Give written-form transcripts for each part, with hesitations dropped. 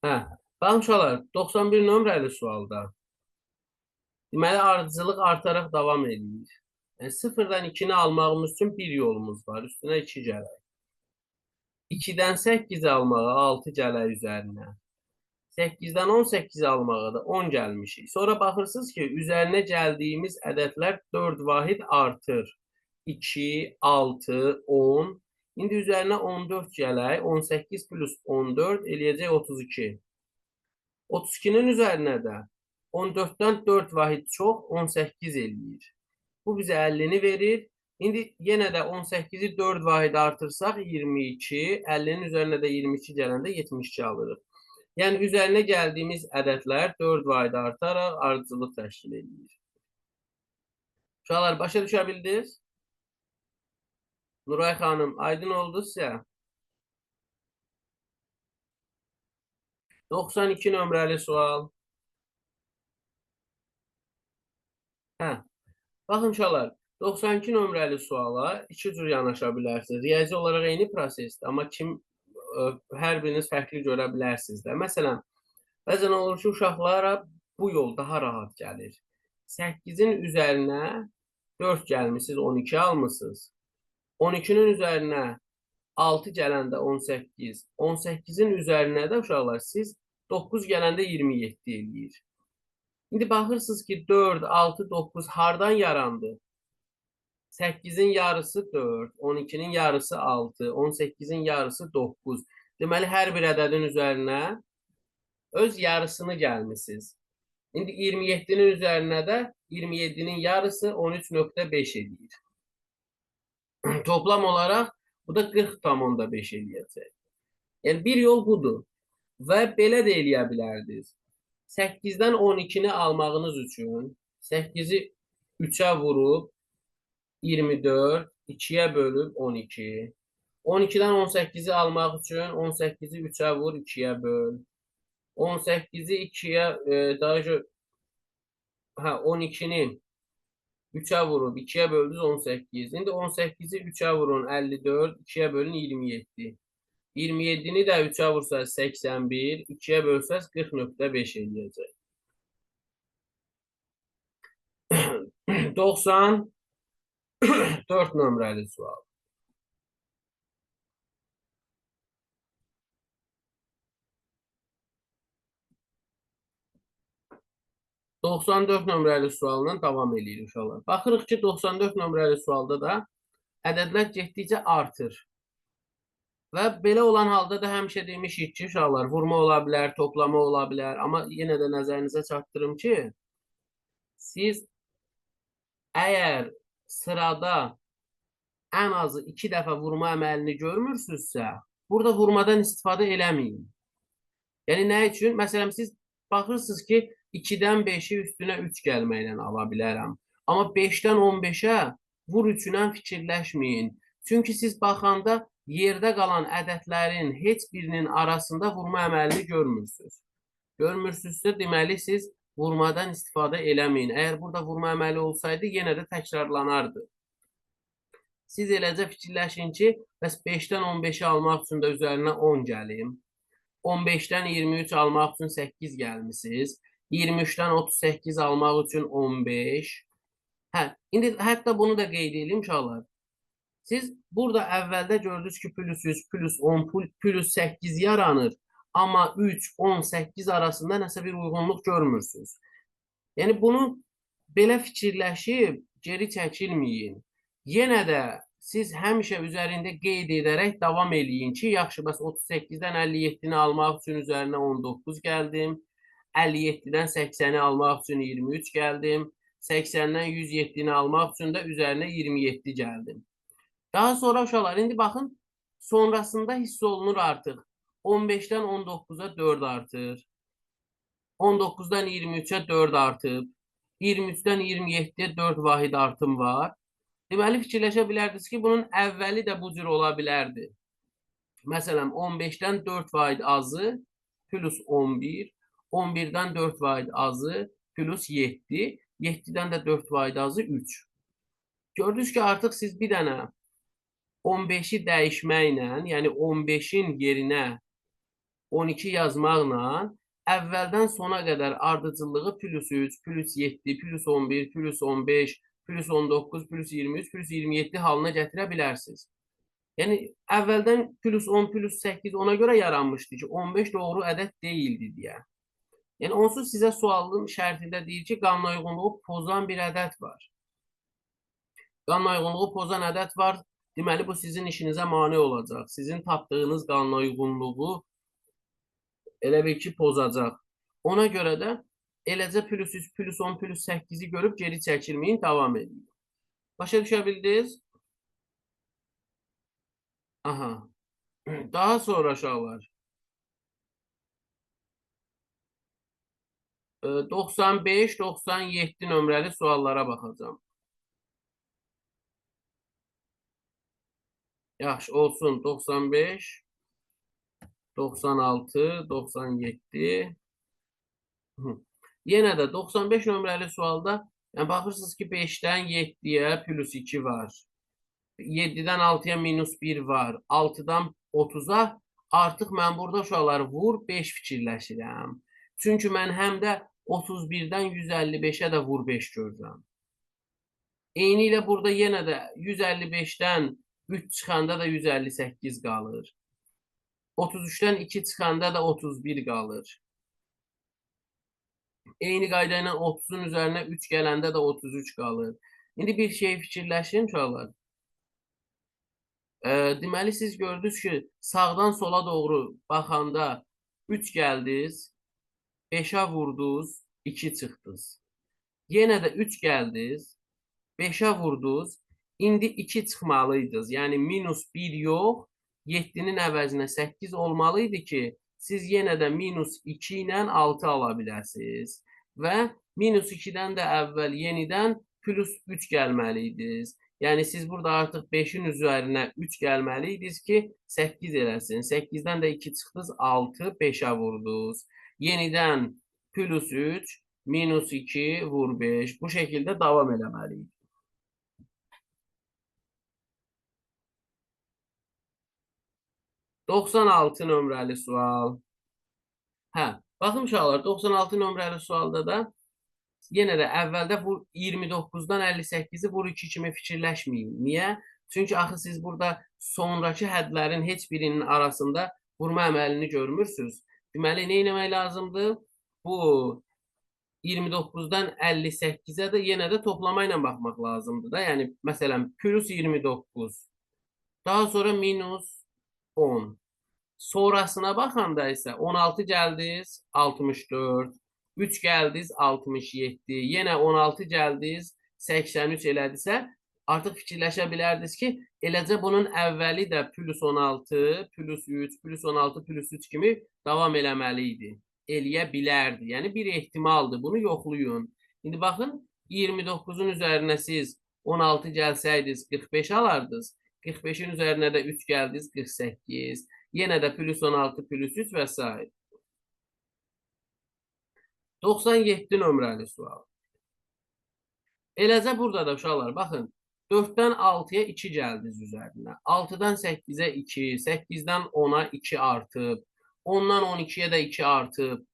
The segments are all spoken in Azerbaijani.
Hə. Baxın uşaqlar, 91 nömrəli sualda. Deməli, ardıcıllıq artaraq davam edir. Yəni, sıfırdan 2-ni almağımız üçün bir yolumuz var. Üstünə 2 gələk. 2-dən 8 almağa 6 gələk üzərinə. 8-dən 18 almağa da 10 gəlmişik. Sonra baxırsınız ki, üzərinə gəldiyimiz ədədlər 4 vahid artır. 2, 6, 10. İndi üzərinə 14 gələk. 18 plus 14 eləyəcək 32. 32-nin üzərinə də 14-dən 4 vahid çox 18 eləyir. Bu bizə 50-ni verir. İndi yenə də 18-i 4 vahid artırsaq 22, 50-nin üzərinə də 22 gələndə 72 alırıq. Yəni, üzərinə gəldiyimiz ədədlər 4 vahid artaraq ardıcıllıq təşkil edir. Uşaqlar, başa düşə bildiniz? Nuray xanım, aydın oldu sizə? 92 nömrəli sual. Hə. Baxın uşaqlar, 92 nömrəli suala iki cür yanaşa bilərsiniz. Riyazi olaraq eyni prosesdir, amma hər biriniz fərqli görə bilərsiniz də. Məsələn, bəzən olur ki, uşaqlara bu yol daha rahat gəlir. 8-in üzərinə 4 gəlmişsiniz, 12 almışsınız. 12-nin üzərinə 6 gələndə 18, 18-in üzərinə də uşaqlar siz 9 gələndə 27 eləyir. İndi baxırsınız ki, 4, 6, 9 hardan yarandı? 8-in yarısı 4, 12-nin yarısı 6, 18-in yarısı 9. Deməli, hər bir ədədin üzərinə öz yarısını gəlmişsiniz. İndi 27-nin üzərinə də 27-nin yarısı 13.5 edir. Toplam olaraq bu da 40.5 eləyəcək. Yəni, bir yol budur. Və belə də eləyə bilərdiniz. 8-dən 12-ni almağınız üçün 8-i 3-ə vurub 24, 2-yə bölüb 12. 12-dən 18-i almaq üçün 18-i 3-ə vur, 2-yə böl. 18-i 2-yə, daha çox, 12-ni 3-ə vurub, 2-yə böldünüz 18. İndi 18-i 3-ə vurun, 54, 2-yə bölün 27. 27-ni də 3-ə vursaq 81, 2-yə bölsəz 40.5 eləyəcək. 94 nömrəli sual. ...94 nömrəli sualından davam edirik uşaqlar. Baxırıq ki, 94 nömrəli sualda da ədədlər getdikcə artır. Və belə olan halda da həmişə demişik ki, uşaqlar, vurma ola bilər, toplama ola bilər. Amma yenə də nəzərinizə çatdırım ki, siz əgər sırada ən azı 2 dəfə vurma əməlini görmürsünüzsə, burada vurmadan istifadə eləməyin. Yəni, nə üçün? Məsələn, siz baxırsınız ki, 2-dən 5-i üstünə 3 gəlməklə ala bilərəm. Amma 5-dən 15-ə vur üçünə fikirləşməyin. Çünki siz baxanda yerdə qalan ədədlərin heç birinin arasında vurma əməlini görmürsünüz. Görmürsünüzsə, deməli, siz vurmadan istifadə eləməyin. Əgər burada vurma əməli olsaydı, yenə də təkrarlanardı. Siz eləcə fikirləşin ki, bəs 5-dən 15-i almaq üçün də üzərinə 10 gəlim. 15-dən 23 almaq üçün 8 gəlmişsiniz. 23-dən 38 almaq üçün 15. İndi hətta bunu da qeyd edeyim uşaqlar. Siz burada əvvəldə gördünüz ki, plus 100, plus 10, plus 8 yaranır. Amma 3, 10, 8 arasında nəsə bir uyğunluq görmürsünüz. Yəni, bunu belə fikirləşib geri çəkilməyin. Yenə də siz həmişə üzərində qeyd edərək davam eləyin ki, yaxşı, bəs 38-dən 57-ni almaq üçün üzərinə 19 gəldim. 57-dən 80-i almaq üçün 23 gəldim. 80-dən 107-ni almaq üçün də üzərinə 27 gəldim. Daha sonra uşaqlar, indi baxın, sonrasında hiss olunur artıq. 15-dən 19-a 4 artır. 19-dan 23-ə 4 artıb. 23-dən 27-yə 4 vahid artım var. Deməli, fikirləşə bilərdiniz ki, bunun əvvəli də bu cür ola bilərdi. Məsələn, 15-dən 4 vahid azı plus 11. 11-dən 4 vahid azı plus 7. 7-dən də 4 vahid azı 3. Gördünüz ki, artıq siz bir dənə 15-i dəyişməklə, yəni 15-in yerinə 12 yazmaqla əvvəldən sona qədər ardıcıllığı plus 3, plus 7, plus 11, plus 15, plus 19, plus 23, plus 27 halına gətirə bilərsiniz. Yəni əvvəldən plus 10, plus 8 ona görə yaranmışdı ki, 15 doğru ədəd deyildi deyə. Yəni onsuz sizə sualın şərtində deyir ki, qanuna uyğunluğu pozan bir ədəd var. Qanuna uyğunluğu pozan ədəd var. Deməli, bu sizin işinizə mane olacaq. Sizin tapdığınız qanuna uyğunluğu elə bil ki, pozacaq. Ona görə də eləcə plus 3, plus 10, plus 8-i görüb geri çəkilməyin, davam edin. Başa düşə bildiniz? Aha. Daha sonra uşaqlar. 95, 97 nömrəli suallara baxacağım. Yaxşı, olsun. 95, 96, 97. Yenə də 95 nömrəli sualda yəni baxırsınız ki, 5-dən 7-yə plus 2 var. 7-dən 6-ya minus 1 var. 6-dan 30-a artıq mən burada uşaqlar vur 5 fikirləşirəm. Çünki mən həm də 31-dən 155-ə də vur 5 görürəm. Eyni ilə burada yenə də 155-dən 3 çıxanda da 158 qalır. 33-dən 2 çıxanda da 31 qalır. Eyni qayda ilə 30-un üzərinə 3 gələndə də 33 qalır. İndi bir şey fikirləşin uşaqlar. Deməli, siz gördünüz ki, sağdan sola doğru baxanda 3 gəldiniz, 5-ə vurdunuz, 2 çıxdınız. Yenə də 3 gəldiniz, 5-ə vurdunuz, indi 2 çıxmalıydınız. Yəni, minus 1 yox, 7-nin əvəzinə 8 olmalıydı ki, siz yenə də minus 2 ilə 6 ala biləsiniz. Və minus 2-dən də əvvəl yenidən plus 3 gəlməliydiniz. Yəni, siz burada artıq 5-in üzərinə 3 gəlməliydiniz ki, 8 eləsin. 8-dən də 2 çıxdınız, 6, 5-ə vurdunuz. Yenidən plus 3, minus 2, vur 5. Bu şəkildə davam eləməliyik. ...96 nömrəli sual. Baxın uşaqlar, 96 nömrəli sualda da yenə də əvvəldə vur 29-dan 58-i vur 2 kimi fikirləşməyin. Niyə? Çünki axı siz burada sonraki hədlərin heç birinin arasında vurma əməlini görmürsünüz. Deməli, nə etmək lazımdır? Bu 29-dan 58-ə də yenə də toplama ilə baxmaq lazımdır da. Yəni, məsələn, plus 29. Daha sonra minus 10. Sonrasına baxanda isə 16 gəldiniz, 64. 3 gəldiniz, 67. Yenə 16 gəldiniz, 83 elədisə, artıq fikirləşə bilərdiniz ki, eləcə bunun əvvəli də plus 16, plus 3, plus 16, plus 3 kimi davam eləməliydi. Eləyə bilərdi. Yəni, bir ehtimaldır. Bunu yoxlayın. İndi baxın, 29-un üzərinə siz 16 gəlsəydiniz, 45 alardınız. 45-in üzərinə də 3 gəldiniz, 48. Yenə də plus 16, plus 3 və s. 97 nömrəli sual. Eləcə burada da uşaqlar, baxın, 4-dən 6-ya 2 gəldiniz üzərinə. 6-dan 8-ə 2, 8-dən 10-a 2 artıb, 10-dan 12-yə də 2 artıb.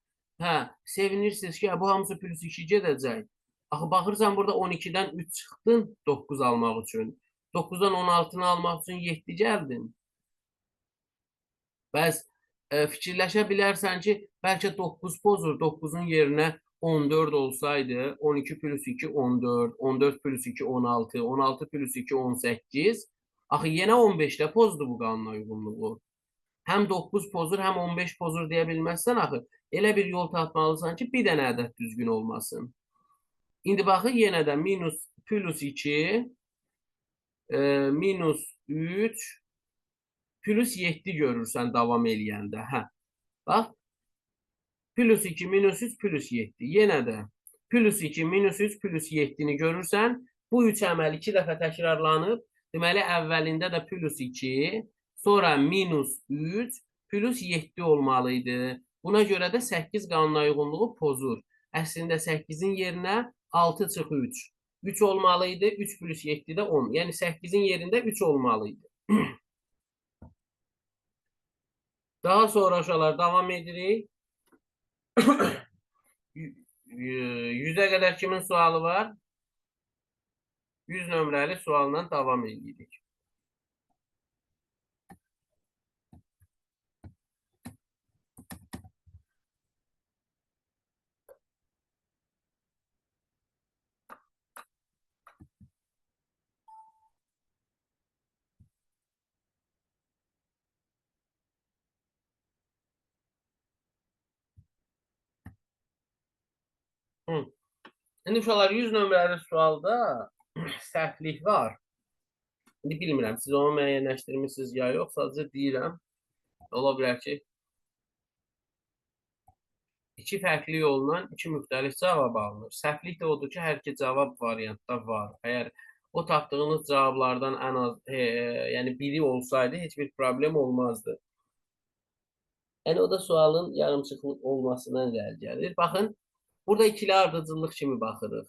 Sevinirsiniz ki, bu hamısı plus 2 gedəcək. Axı, baxırsan, burada 12-dən 3 çıxdın 9 almaq üçün. 9-dan 16-nı almaq üçün 7 gəldin. Bəs fikirləşə bilərsən ki, bəlkə 9 pozur, 9-un yerinə 14 olsaydı, 12 plus 2, 14, 14 plus 2, 16, 16 plus 2, 18. Axı, yenə 15-də pozdu bu qanuna uyğunluğu. Həm 9 pozur, həm 15 pozur deyə bilməzsən, axı. Elə bir yol tapmalısan ki, bir dənə ədəd düzgün olmasın. İndi baxın, yenə də minus plus 2, minus 3, plus 7 görürsən davam eləyəndə. Bax, plus 2, minus 3, plus 7. Yenə də plus 2, minus 3, plus 7-ni görürsən. Bu 3 əməl 2 dəfə təkrarlanıb. Deməli, əvvəlində də plus 2, sonra minus 3, plus 7 olmalıydı. Buna görə də 8 qanuna uyğunluğu pozur. Əslində 8-in yerinə 6 çıx 3. 3 olmalıydı. 3 plus 7 də 10. Yəni 8-in yerində 3 olmalıydı. Daha sonra uşaqlar davam edirik. 100'ə qədər kimin sualı var? 100 nömrəli sualla davam edirik. Hı. İndi uşaqlar 100 nömrəli sualda səhvlik var. İndi bilmirəm, siz onu müəyyənləşdirmişsiniz ya yox, sadəcə deyirəm. Ola bilər ki, iki fərqli yolla iki müxtəlif cavab alınır. Səhvlik də odur ki, hər iki cavab variantda var. Əgər o tapdığınız cavablardan ən az, yəni biri olsaydı heç bir problem olmazdı. Yəni o da sualın yarımçıqlıq olmasından irəli gəlir. Baxın, burada ikili ardıcıllıq kimi baxırıq.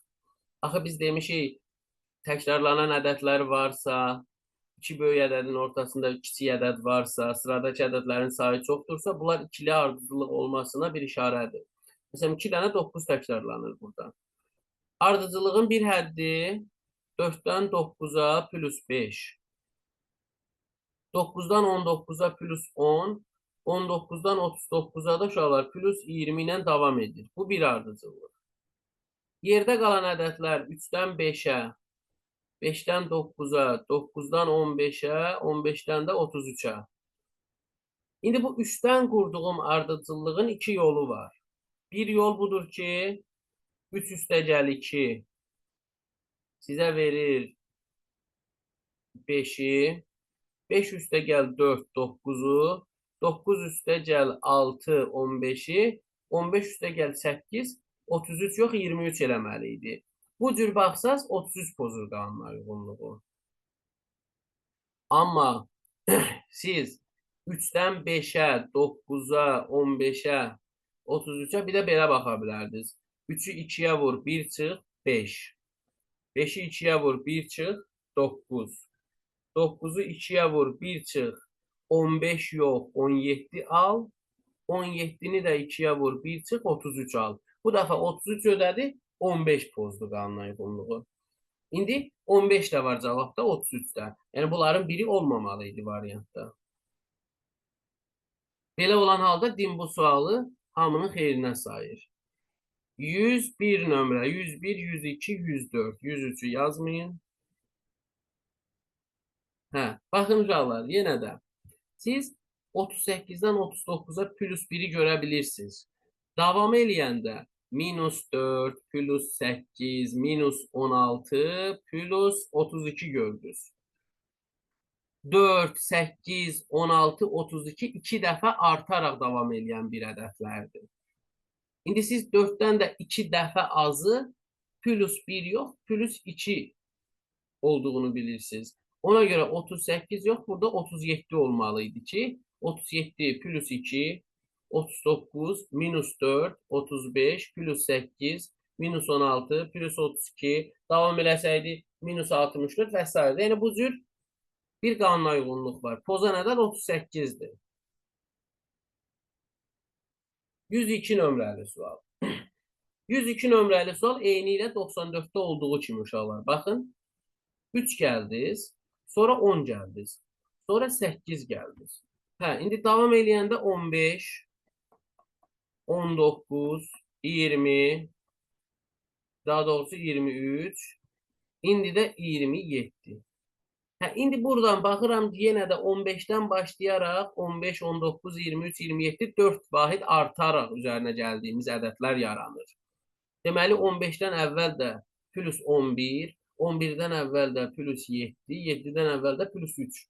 Axı biz demişik, təkrarlanan ədədlər varsa, iki böyük ədədin ortasında kiçik ədəd varsa, sıradakı ədədlərin sayı çoxdursa, bunlar ikili ardıcıllıq olmasına bir işarədir. Məsələn, 2 dənə 9 təkrarlanır burada. Ardıcıllığın bir həddi 4-dən 9-a plus 5. 9-dan 19-a plus 10. 19-dan 39-a da uşaqlar plus 20 ilə davam edir. Bu bir ardıcıllıq. Yerdə qalan ədədlər 3-dən 5-ə, 5-dən 9-a, 9-dan 15-ə, 15-dən də 33-ə. İndi bu 3-dən qurduğum ardıcıllığın iki yolu var. Bir yol budur ki, 3 üstəgəl 2 sizə verir 5-i, 5 üstəgəl 4 9-u, 9 üstəgəl 6 15-i, 15 üstəgəl 8 33 yox 23 eləməli idi. Bu cür baxsaz 33 pozur qanuna uyğunluğu. Amma siz 3-dən 5-ə, 9-a, 15-ə, 33-ə bir də belə baxa bilərdiniz. 3-ü 2-yə vur, 1 çıx, 5. 5-i 2-yə vur, 1 çıx, 9. 9-u 2-yə vur, 1 çıx, 15 yox, 17 al. 17-ni də 2-yə vur, 1 çıx, 33 al. Bu dəfə 33 ödədi, 15 pozdu qanuna uyğunluğu. İndi 15 də var cavabda, 33-də. Yəni bunların biri olmamalı idi variantda. Belə olan halda din bu sualı hamının xeyrinə sayır. 101 nömrə, 101, 102, 104, 103'ü yazmayın. Hə, baxın uşaqlar, yenə də siz 38-dən 39-a plus 1'i görə bilirsiniz. Davam eləyəndə minus 4, plus 8, minus 16, plus 32 gördünüz. 4, 8, 16, 32 2 dəfə artaraq davam eləyən bir ədədlərdir. İndi siz 4-dən də 2 dəfə azı plus 1 yox, plus 2 olduğunu bilirsiniz. Ona göre 38 yok. Burada 37 olmalıydı ki 37 plus 2 39 minus 4 35 plus 8 minus 16 plus 32 devam eləsəydi minus 64 və s. Yəni bu cür bir qanuna uyğunluq var. Pozan ədəd 38'dir. 102 nömrəli sual. 102 nömrəli sual eyni ilə 94'te olduğu kimi uşaqlar. Baxın. 3 gəldiniz. Sonra 10 gəldiniz. Sonra 8 gəldiniz. Hə, indi davam eləyəndə 15, 19, 20, daha doğrusu 23, indi də 27. Hə, indi buradan baxıram ki, yenə də 15-dən başlayaraq 15, 19, 23, 27, 4 vahid artaraq üzərinə gəldiyimiz ədədlər yaranır. Deməli, 15-dən əvvəl də plus 11, 11'den əvvəl də plus 7, 7'den əvvəl də plus 3.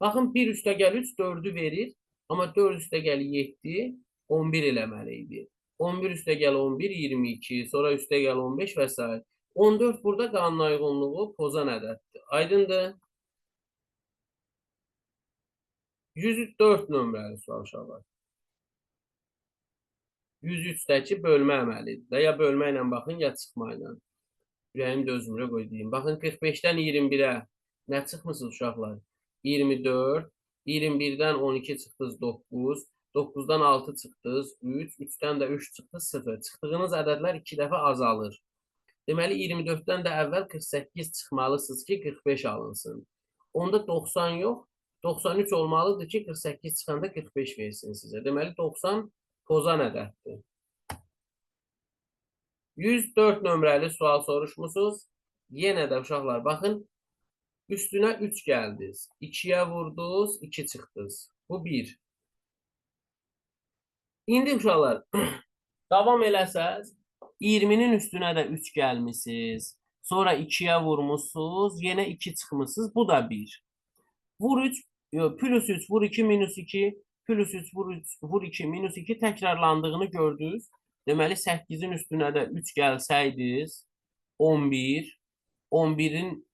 Baxın, 1 üstəgəl 3 4'ü verir. Amma 4 üstəgəl 7, 11 eləməli idi. 11 üstəgəl 11, 22. Sonra üstəgəl 15 və s. 14 burada qanuna uyğunluğu pozan ədəddir. Aydındır? 104 nömrəli sual uşaqlar. 103'dəki bölmə əməlidir. Ya bölmə ilə baxın, ya çıxma ilə. Ürəyim dözmürə qoy deyim. Baxın 45'dən 21'ə nə çıxmısınız uşaqlar? 24. 21'dən 12 çıxdınız 9. 9'dan 6 çıxdınız 3. 3'dən də 3 çıxdı 0. Çıxdığınız ədədlər 2 dəfə azalır. Deməli 24'dən də əvvəl 48 çıxmalısınız ki 45 alınsın. Onda 90 yox, 93 olmalıdır ki 48 çıxanda 45 versin sizə. Deməli 90 pozan ədəddir. 104 nömrəli sual soruşmusunuz. Yenə də uşaqlar baxın. Üstünə 3 gəldiniz. 2'yə vurdunuz, 2 çıxdınız. Bu 1. İndi uşaqlar davam eləsəz 20'nin üstünə də 3 gəlmişsiniz. Sonra 2'yə vurmuşsunuz. Yenə 2 çıxmışsınız. Bu da 1. Vur 3, plus 3, vur 2, minus 2, plus 3, vur 3, vur 2, minus 2 təkrarlandığını gördünüz. Deməli 8'in üstünə də 3 gəlsəydiniz 11, 11'in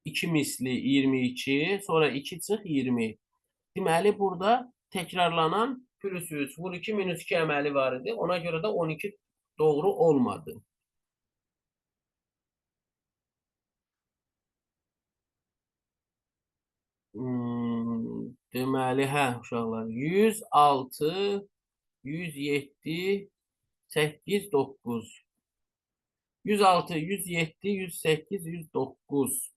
2 misli 22, sonra 2 çıx 20. Deməli burada təkrarlanan plus 3, vur 2, minus 2 əməli var idi. Ona görə də 12 doğru olmadı. Deməli, uşaqlar 106, 107, 8, 9. 106, 107, 108, 109.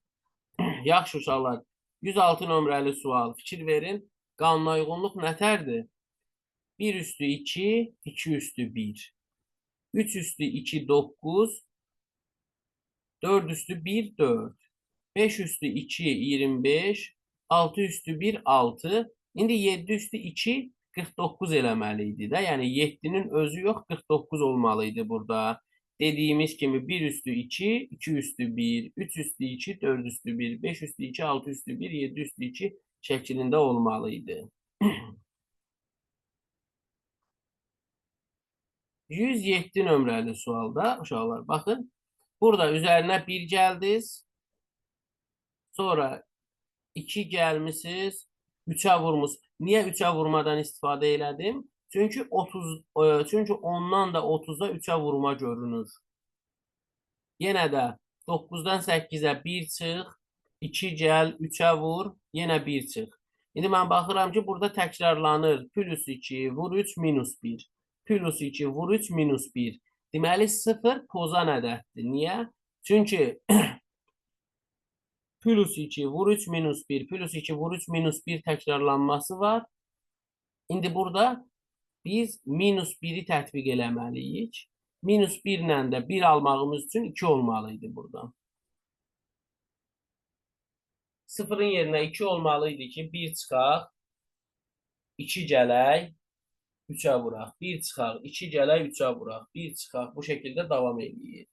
Yaxşı uşaqlar. 106 nömrəli sual. Fikir verin. Qanuna uyğunluq nətərdir? 1 üstü 2, 2 üstü 1. 3 üstü 2, 9. 4 üstü 1, 4. 5 üstü 2, 25. 6 üstü 1, 6. İndi 7 üstü 2, 49 eləməliydi də. Yəni 7'nin özü yox, 49 olmalıydı burada. Dediğimiz kimi 1 üstü 2, 2 üstü 1, 3 üstü 2, 4 üstü 1, 5 üstü 2, 6 üstü 1, 7 üstü 2 şeklinde olmalıydı. 107 nömrəli sualda uşaqlar bakın. Burada üzerine 1 gəldiniz. Sonra 2 gəlmişsiniz. 3'ə vurmuş. Niye 3'ə vurmadan istifadə elədim? Çünkü 30 çünkü ondan da 30'a 3'ə vurma görünür. Yenə də 9'dan 8'ə 1 çıx, 2 gəl, 3'ə vur, yenə 1 çıx. İndi mən baxıram ki, burada təkrarlanır. Plus 2, vur 3, minus 1. Plus 2, vur 3, minus 1. Deməli 0 pozan ədəddir. Niyə? Çünki plus 2, vur 3, minus 1, plus 2, vur 3, minus 1 təkrarlanması var. İndi burada biz minus 1'i tətbiq eləməliyik. Minus 1 ilə də 1 almağımız üçün 2 olmalıydı burada. 0'ın yerinə 2 olmalıydı ki 1 çıxaq, 2 gələk, 3'ə vuraq. 1 çıxaq, 2 gələk, 3'ə vuraq. 1 çıxaq. Bu şəkildə davam edir.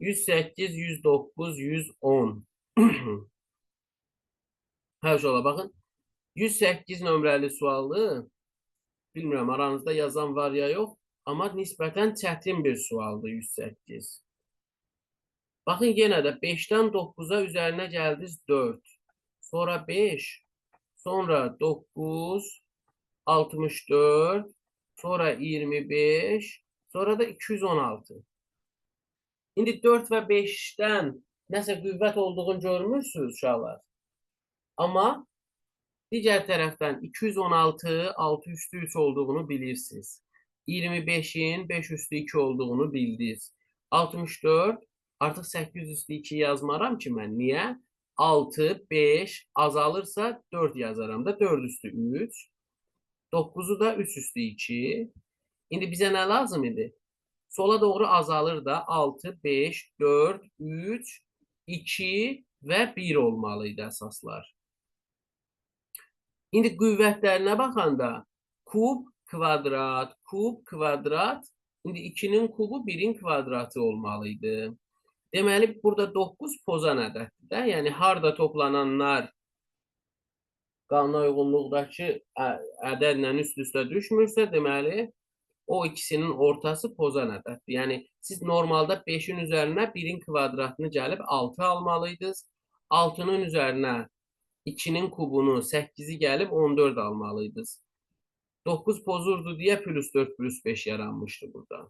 108, 109, 110. Uşaqlar baxın. 108 nömrəli sualı bilmirəm aranızda yazan var ya yox, amma nisbətən çətin bir sualdır 108. Baxın yenə də 5'dən 9'a üzərinə gəldiniz 4. Sonra 5, sonra 9, 64, sonra 25, sonra da 216. İndi 4 və 5'dən nəsə qüvvət olduğunu görmürsünüz uşaqlar. Amma digər tərəfdən 216 6 üstü 3 olduğunu bilirsiniz. 25'in 5 üstü 2 olduğunu bildiniz. 64 artıq 8 üstü 2 yazmaram ki mən. Niyə? 6, 5 azalırsa 4 yazaram da 4 üstü 3. 9'u da 3 üstü 2. İndi bizə nə lazım idi? Sola doğru azalır da 6, 5, 4, 3, 2 və 1 olmalıydı əsaslar. İndi qüvvətlərinə baxanda kub, kvadrat, kub, kvadrat. İndi 2'nin kubu 1'in kvadratı olmalıydı. Deməli burada 9 pozan ədəddir də. Yəni harda toplananlar qanuna uyğunluqdakı ədədlə üst-üstə düşmürsə, deməli o ikisinin ortası pozan ədəddir. Yəni siz normalda 5'in üzərinə 1'in kvadratını gəlib 6 almalıydınız. 6'nın üzərinə 2'nin kubunu 8'i gəlib 14 almalıydınız. 9 pozurdu deyə plus 4 plus 5 yaranmışdı burada.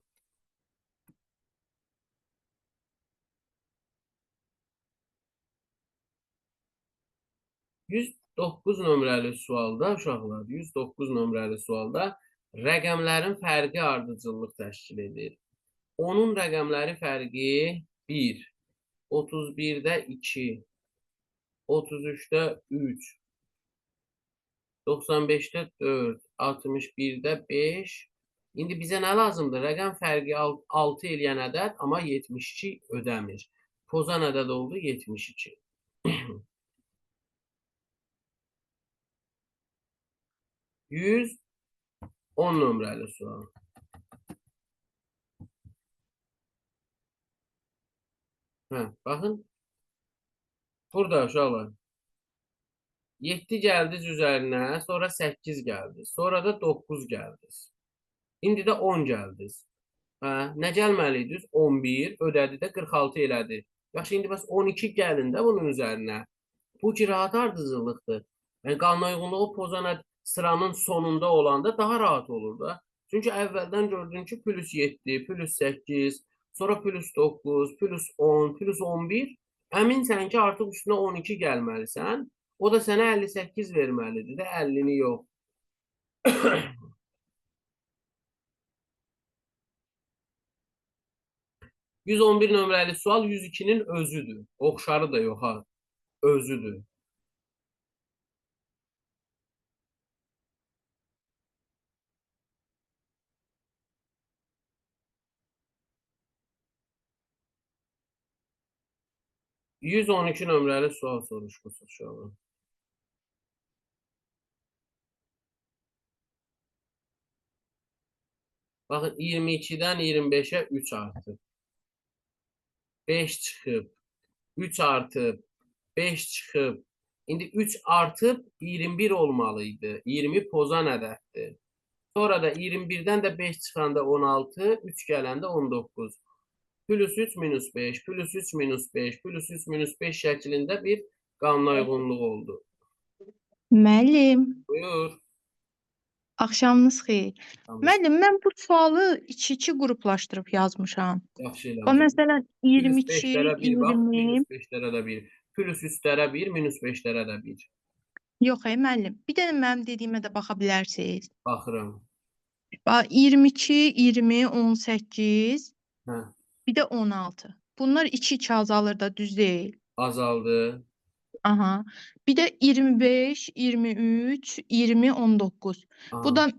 109 nömrəli sualda uşaqlar, 109 nömrəli sualda rəqəmlərin fərqi ardıcıllıq təşkil edir. Onun rəqəmləri fərqi 1, 31-də 2, 33-də 3, 95-də 4, 61-də 5. İndi bizə nə lazımdır? Rəqəm fərqi 6 eləyən ədəd, amma 72 ödəmir. Pozan ədəd oldu 72. 110 nömrəli sual. Baxın. Burada uşaqlar. 7 gəldiniz üzərinə, sonra 8 gəldiniz, sonra da 9 gəldiniz. İndi də 10 gəldiniz. Nə gəlməliydiniz? 11, ödədi də 46 elədi. Yaxşı, indi bəs 12 gəlin də bunun üzərinə. Bu ki, rahat ardıcıllıqdır. Yəni, qanuna uyğunluğu pozan sıranın sonunda olanda daha rahat olur da. Çünki əvvəldən gördün ki, plus 7, plus 8, sonra plus 9, plus 10, plus 11. Əminsən ki, artıq üstünə 12 gəlməlisən. O da sənə 58 verməlidir də, 50-ni yox. 111 nömrəli sual 102-nin özüdür. Oxşarı da yox ha. Özüdür. %112 nömrəli sual soruşqusu uşağı. Baxın, 22-dən 25-ə 3 artıb. 5 çıxıb. 3 artıb. 5 çıxıb. İndi 3 artıb 21 olmalıydı. 20 pozan ədəddir. Sonra da 21-dən də 5 çıxanda 16, 3 gələndə 19. Plus 3 minus 5, plus 3 minus 5, plus 3 minus 5 şəklində bir qanuna uyğunluq oldu. Müəllim, Buyur. axşamınız xeyir. Tamam. Müəllim, mən bu sualı 2-2 qruplaşdırıb yazmışam. Yaxşı O eləmişəm. məsələn Plus 22, 5-lərə 1 bax, 20. minus 5-lərə də 1. Plus 3-lərə 1, minus 5-lərə də 1. Yox, müəllim. Bir dənə mənim dediyimə də baxa bilərsiniz. Baxıram. Bax 22, 20, 18, Hə, bir də 16. Bunlar 2-2 azalır da, düz deyil. azaldı. Aha. Bir də 25, 23, 20, 19. Aha. Bu da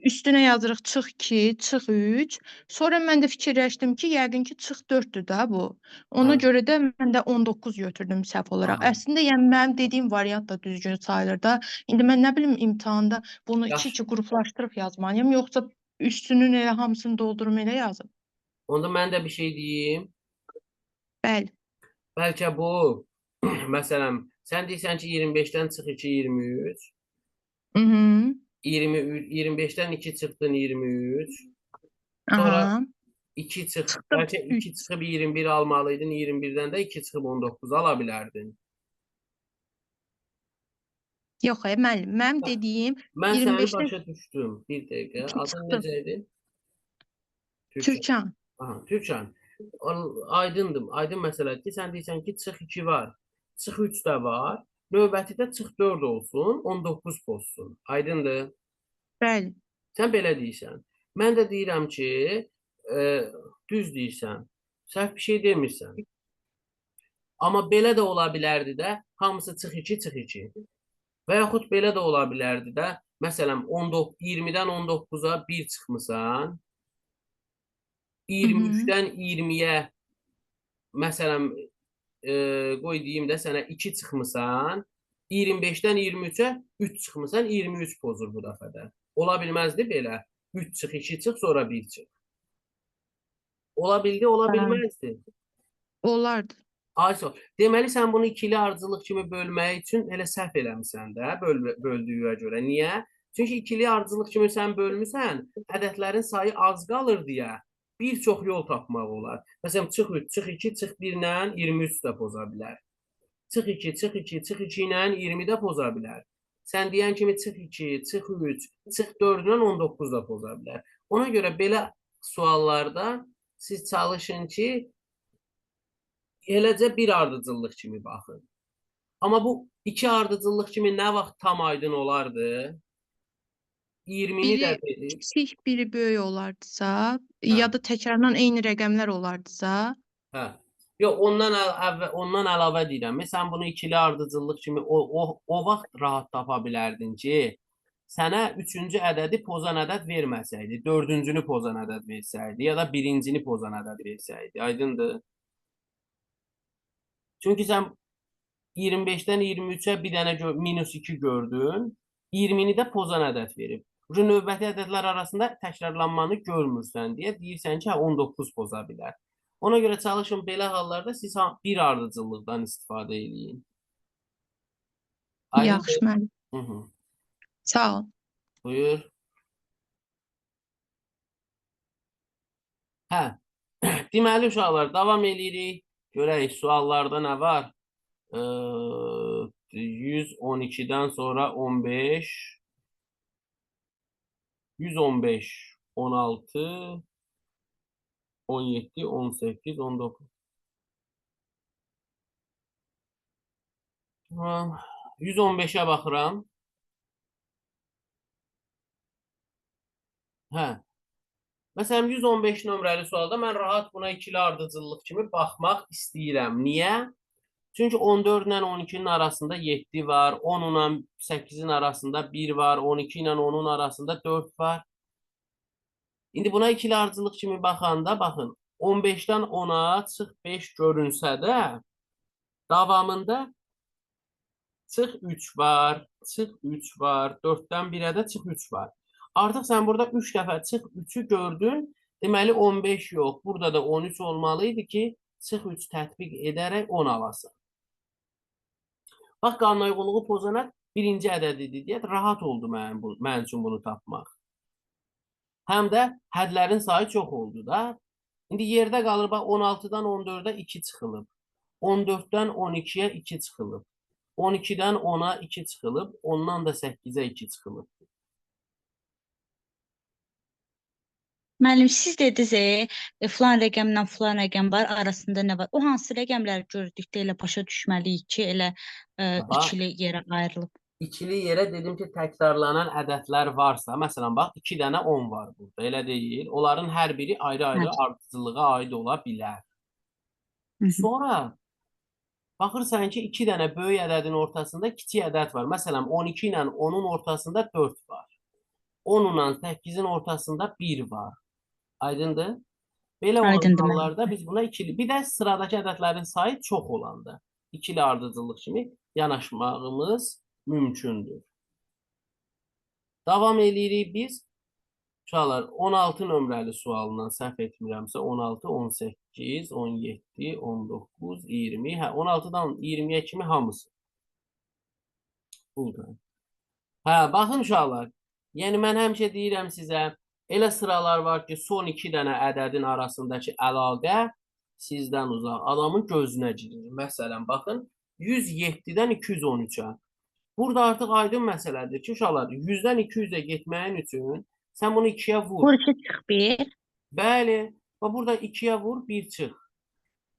üstünə yazırıq çıx 2, çıx 3. Sonra mən də fikirləşdim ki, yəqin ki, çıx 4-dür də bu. Ona Hə. görə də mən də 19 götürdüm səhv olaraq. Aha. Əslində, yəni mənim dediyim variant da düzgün sayılır da. İndi mən nə bilim imtahanda bunu Yaxşı. 2-2 qruplaşdırıb yazmalıyam, yoxsa üstünün elə hamısını doldurum elə yazım. Onda mən də bir şey deyim. Bəli. Bəlkə bu, məsələn, sən deyirsən ki, 25-dən çıx 2, 23. Mhm. 25-dən 2 çıxdın 23. Sonra Aha. 2 çıx, Çıxdım bəlkə 2 çıxıb 21 almalıydın, 21-dən də 2 çıxıb 19 ala bilərdin. Yox, müəllim, mənim dediyim Mən səni 25-dən başa düşdüm. Bir dəqiqə. 2 Adın çıxdı. necə idi? Türkan. Aha, Türkan. Aydındır. Aydın məsələdir ki, sən deyirsən ki, çıx 2 var. Çıx 3 də var. Növbəti də çıx 4 olsun, 19 pozsun. Aydındır. Bəli. Sən belə deyirsən. Mən də deyirəm ki, düz deyirsən. Səhv bir şey demirsən. Amma belə də ola bilərdi də, hamısı çıx 2, çıx 2. Və yaxud belə də ola bilərdi də, məsələn, 20-dən 19-a 1 çıxmısan, 23-dən 20-yə, məsələn, qoy deyim də sənə 2 çıxmısan, 25-dən 23-ə 3 çıxmısan, 23 pozur bu dəfədə. Ola bilməzdi belə. 3 çıx, 2 çıx, sonra 1 çıx. Ola bildi, ola bilməzdi. Olardı. Ayso, deməli sən bunu ikili ardıcıllıq kimi bölmək üçün elə səhv eləmisən də, böldüyünə görə. Niyə? Çünki ikili ardıcıllıq kimi sən bölmüsən, ədədlərin sayı az qalır deyə bir çox yol tapmaq olar. Məsələn, çıx 3, çıx 2, çıx 1 ilə 23 də poza bilər. Çıx 2, çıx 2, çıx 2 ilə 20 də poza bilər. Sən deyən kimi çıx 2, çıx 3, çıx 4 ilə 19 da poza bilər. Ona görə belə suallarda siz çalışın ki, eləcə bir ardıcıllıq kimi baxın. Amma bu iki ardıcıllıq kimi nə vaxt tam aydın olardı? 20-ni də Biri verib. kiçik, biri böyük olardısa, Hə, ya da təkrardan eyni rəqəmlər olardısa, hə. Yox, ondan əlavə deyirəm. Sən bunu ikili ardıcıllıq kimi o vaxt rahat tapa bilərdin ki, sənə üçüncü ədədi pozan ədəd verməsəydi, dördüncünü pozan ədəd versəydi, ya da birincini pozan ədəd versəydi. Aydındır? Çünki sən 25-dən 23-ə bir dənə minus 2 gördün, 20-ni də pozan ədəd verib. Bu növbəti ədədlər arasında təkrarlanmanı görmürsən deyə deyirsən ki, hə, 19 poza bilər. Ona görə çalışın belə hallarda siz bir ardıcıllıqdan istifadə edin. yaxşı Aydındır? müəllim. Hı -hı. Sağ ol. Buyur. Hə. Deməli uşaqlar, davam edirik. Görək suallarda nə var? 112-dən sonra 15, 115, 16, 17, 18, 19. 115'e baxıram. Hə. Məsələn, 115 nömrəli sualda mən rahat buna ikili ardıcıllıq kimi baxmaq istəyirəm. Niyə? Çünki 14 ilə 12-nin arasında 7 var, 10 ilə 8-in arasında 1 var, 12 ilə 10-un arasında 4 var. İndi buna ikili ardıcıllıq kimi baxanda, baxın, 15-dən 10-a çıx 5 görünsə də, davamında çıx 3 var, çıx 3 var, 4-dən 1-ə də çıx 3 var. Artıq sən burada 3 dəfə çıx 3-ü gördün, deməli 15 yox, burada da 13 olmalıydı ki, çıx 3 tətbiq edərək 10 alasın. Bax, qanuna uyğunluğu pozanaq birinci ədədidir deyə rahat oldu mənim üçün bunu tapmaq. Həm də hədlərin sayı çox oldu da. İndi yerdə qalır, bax 16-dan 14-ə 2 çıxılıb, 14-dən 12-yə 2 çıxılıb, 12-dən 10-a 2 çıxılıb, 10-dan da 8-ə 2 çıxılıb. Müəllim, siz dediniz, filan rəqəmlə filan rəqəm var, arasında nə var? O hansı rəqəmləri gördükdə elə başa düşməliyik ki, elə ikili yerə ayrılıb? İkili yerə dedim ki, təkrarlanan ədədlər varsa, məsələn, bax, 2 dənə 10 var burada, elə deyil. Onların hər biri ayrı-ayrı ardıcılığa aid ola bilər. Sonra baxırsan ki, 2 dənə böyük ədədin ortasında kiçik ədəd var. Məsələn, 12 ilə 10-un ortasında 4 var. 10 ilə 8-in ortasında 1 var. Aydındır? Belə olan hallarda biz buna ikili, bir də sıradakı ədədlərin sayı çox olanda ikili ardıcıllıq kimi yanaşmağımız mümkündür. Davam edirik biz. Uşaqlar, 16 nömrəli sualından səhv etmirəmsə, 16, 18, 17, 19, 20, hə, 16-dan 20-yə kimi hamısı. Burada. Hə, baxın uşaqlar, yəni mən həmişə deyirəm sizə, elə sıralar var ki, son 2 dənə ədədin arasındakı əlaqə sizdən uzaq, adamın gözünə girir. Məsələn, baxın, 107-dən 213-ə. Burada artıq aydın məsələdir ki, uşaqlar, 100-dən 200-ə getməyin üçün sən bunu 2-yə vur. Vur 2 çıx 1. Bəli, və burada 2-yə vur, 1 çıx.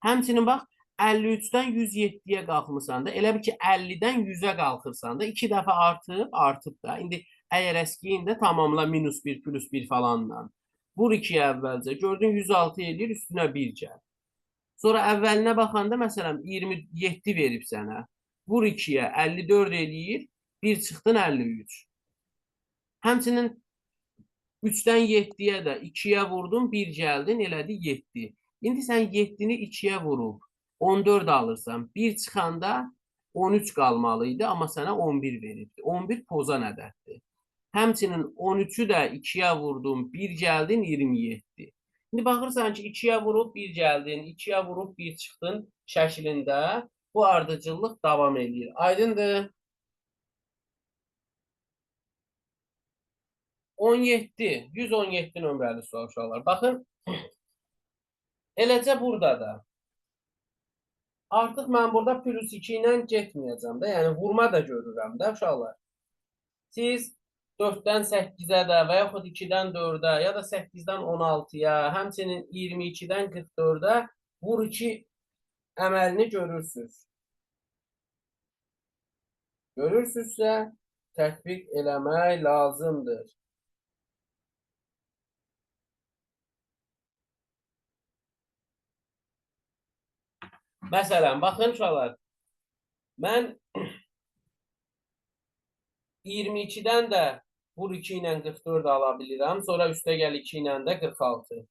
Həmçinin bax, 53-dən 107-yə qalxmısan da, elə bil ki, 50-dən 100-ə qalxırsan da, 2 dəfə artıb da. İndi əgər əskiyin də tamamla minus 1, plus 1 falanla. Vur 2-yə əvvəlcə, gördün 106 edir, üstünə 1 gəl. Sonra əvvəlinə baxanda, məsələn, 27 verib sənə. Vur 2-yə, 54 eləyir, 1 çıxdın 53. Həmçinin 3-dən 7-yə də 2-yə vurdun, 1 gəldin, elədi 7. İndi sən 7-ni 2-yə vurub 14 alırsan, 1 çıxanda 13 qalmalıydı, amma sənə 11 veribdi. 11 pozan ədəddir. Həmçinin 13-ü də 2-yə vurdun, 1 gəldin, 27. İndi baxırsan ki, 2-yə vurub 1 gəldin, 2-yə vurub 1 çıxdın şəklində bu ardıcıllıq davam edir. Aydındır? 17, 117 nömrəli sual uşaqlar. Baxın, eləcə burada da. Artıq mən burada plus 2 ilə getməyəcəm də, yəni vurma da görürəm də uşaqlar. Siz 4-dən 8-ə də və yaxud 2-dən 4-ə ya da 8-dən 16-ya, həmçinin 22-dən 44-ə vur 2 əməlini görürsünüz. Görürsünüzsə tətbiq eləmək lazımdır. Məsələn, baxın uşaqlar, mən 22-dən də vur 2 ilə 44 ala bilirəm. Sonra üstə gəl 2 ilə də 46.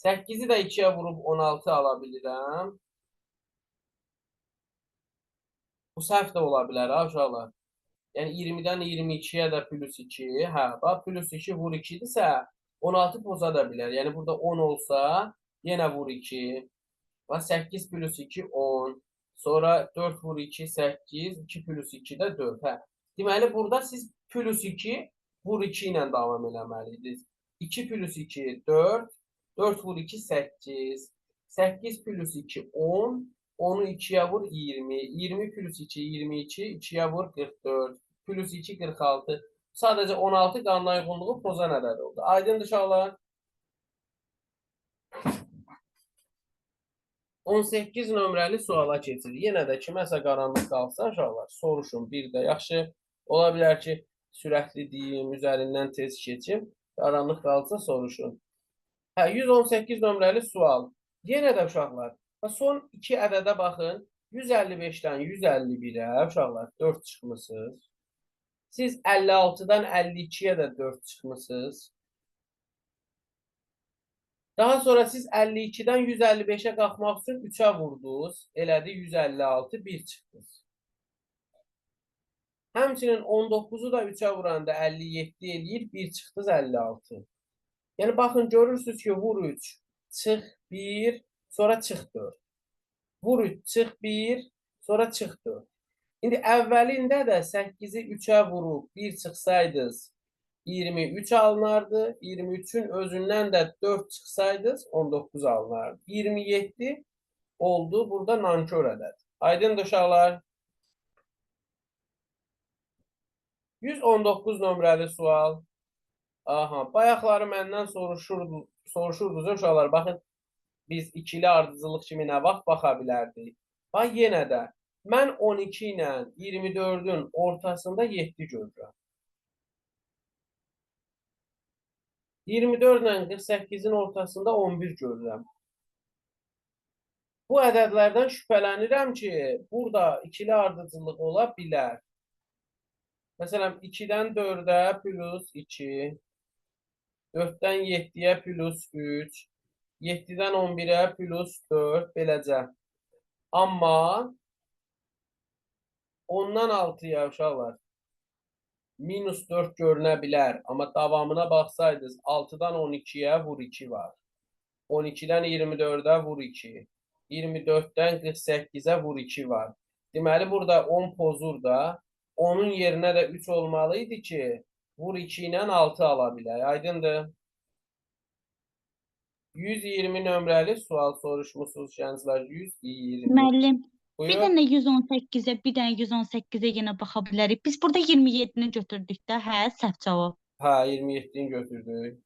8-i də 2-yə vurub 16 ala bilirəm. Bu səhv də ola bilər ha uşaqlar. Yəni 20-dən 22-yə də plus 2. Hə, bax plus 2 vur 2-dirsə 16 poza da bilər. Yəni burada 10 olsa yenə vur 2. Bax 8 plus 2 10. Sonra 4 vur 2 8. 2 plus 2 də 4. Hə. Deməli burada siz plus 2 vur 2 ilə davam eləməliydiniz. 2 plus 2 4. 4 vur 2 8. 8 plus 2 10. 10'u 2'ye vur 20. 20 plus 2 22. 2'ye vur 44. Plus 2 46. Sadece 16 qanuna uyğunluğu pozan ədəd oldu. Aydın uşaqlar. 18 nömrəli suala keçirik. Yenə də kiməsə qaranlıq qalsa uşaqlar soruşun. Bir də yaxşı ola bilər ki, sürətli deyim, üzərindən tez keçim. Qaranlıq qalsa soruşun. Hə, 118 nömrəli sual. Yenə də uşaqlar, son 2 ədədə baxın. 155-dən 151-ə uşaqlar 4 çıxmısınız. Siz 56-dan 52-yə də 4 çıxmısınız. Daha sonra siz 52-dən 155-ə qalxmaq üçün 3-ə vurdunuz. Elədi 156, 1 çıxdınız. Həmçinin 19-u da 3-ə vuranda 57 eləyir, 1 çıxdınız 56. Yəni baxın görürsünüz ki, vur 3, çıx 1, sonra çıx 4. Vur 3, çıx 1, sonra çıx 4. İndi əvvəlində də 8-i 3-ə vurub 1 çıxsaydınız 23 alınardı. 23-ün özündən də 4 çıxsaydınız 19 alınardı. 27 oldu. Burada nankör ədəd. Aydındır uşaqlar. 119 nömrəli sual. Aha, bayaqları məndən soruşurdunuz uşaqlar. Baxın, biz ikili ardıcıllıq kimi nə vaxt baxa bilərdik. Bax, yenə də mən 12 ilə 24-ün ortasında 7 görürəm. 24 ilə 48-in ortasında 11 görürəm. Bu ədədlərdən şübhələnirəm ki, burada ikili ardıcıllıq ola bilər. Məsələn, 2-dən 4-ə plus 2, 4-dən 7-yə plus 3, 7-dən 11-ə plus 4, beləcə. Amma 10-dan 6-ya uşaqlar minus 4 görünə bilər. Amma davamına baxsaydınız 6-dan 12-yə vur 2 var. 12-dən 24-ə vur 2. 24-dən 48-ə vur 2 var. Deməli, burada 10 pozur da. Onun yerinə də 3 olmalıydı ki, vur 2 ilə 6 ala bilək. Aydındır. 120 nömrəli sual soruşmusunuz gənclər. 120. Müəllim, bir Buyur. dənə 118-ə, bir dənə 118-ə yenə baxa bilərik. Biz burada 27-ni götürdük də, hə, səhv cavab. Hə, 27-ni götürdük.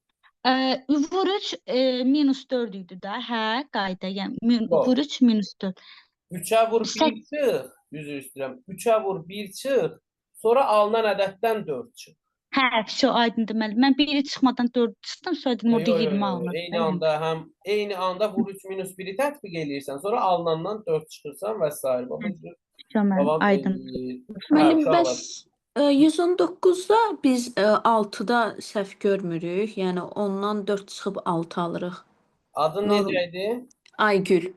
Vur 3 minus 4 idi də, hə, qayda. Yəni Yox. vur 3 minus 4. 3'ə vur 1 çıx. Üzr istəyirəm. 3'ə vur 1 çıx. Sonra alınan ədəddən 4 çıx. Hə, şu aydındır müəllim. Mən biri çıxmadan 4 çıxdım, sonra dedim orada 20 alınır. Eyni anda vur 3 minus 1'i tətbiq eləyirsən, sonra alınandan 4 çıxırsan və s. Tamam, aydın. Müəllim, bəs 119-da biz 6-da səhv görmürük. Yəni ondan 4 çıxıb 6 alırıq. Adın necə idi? Aygül.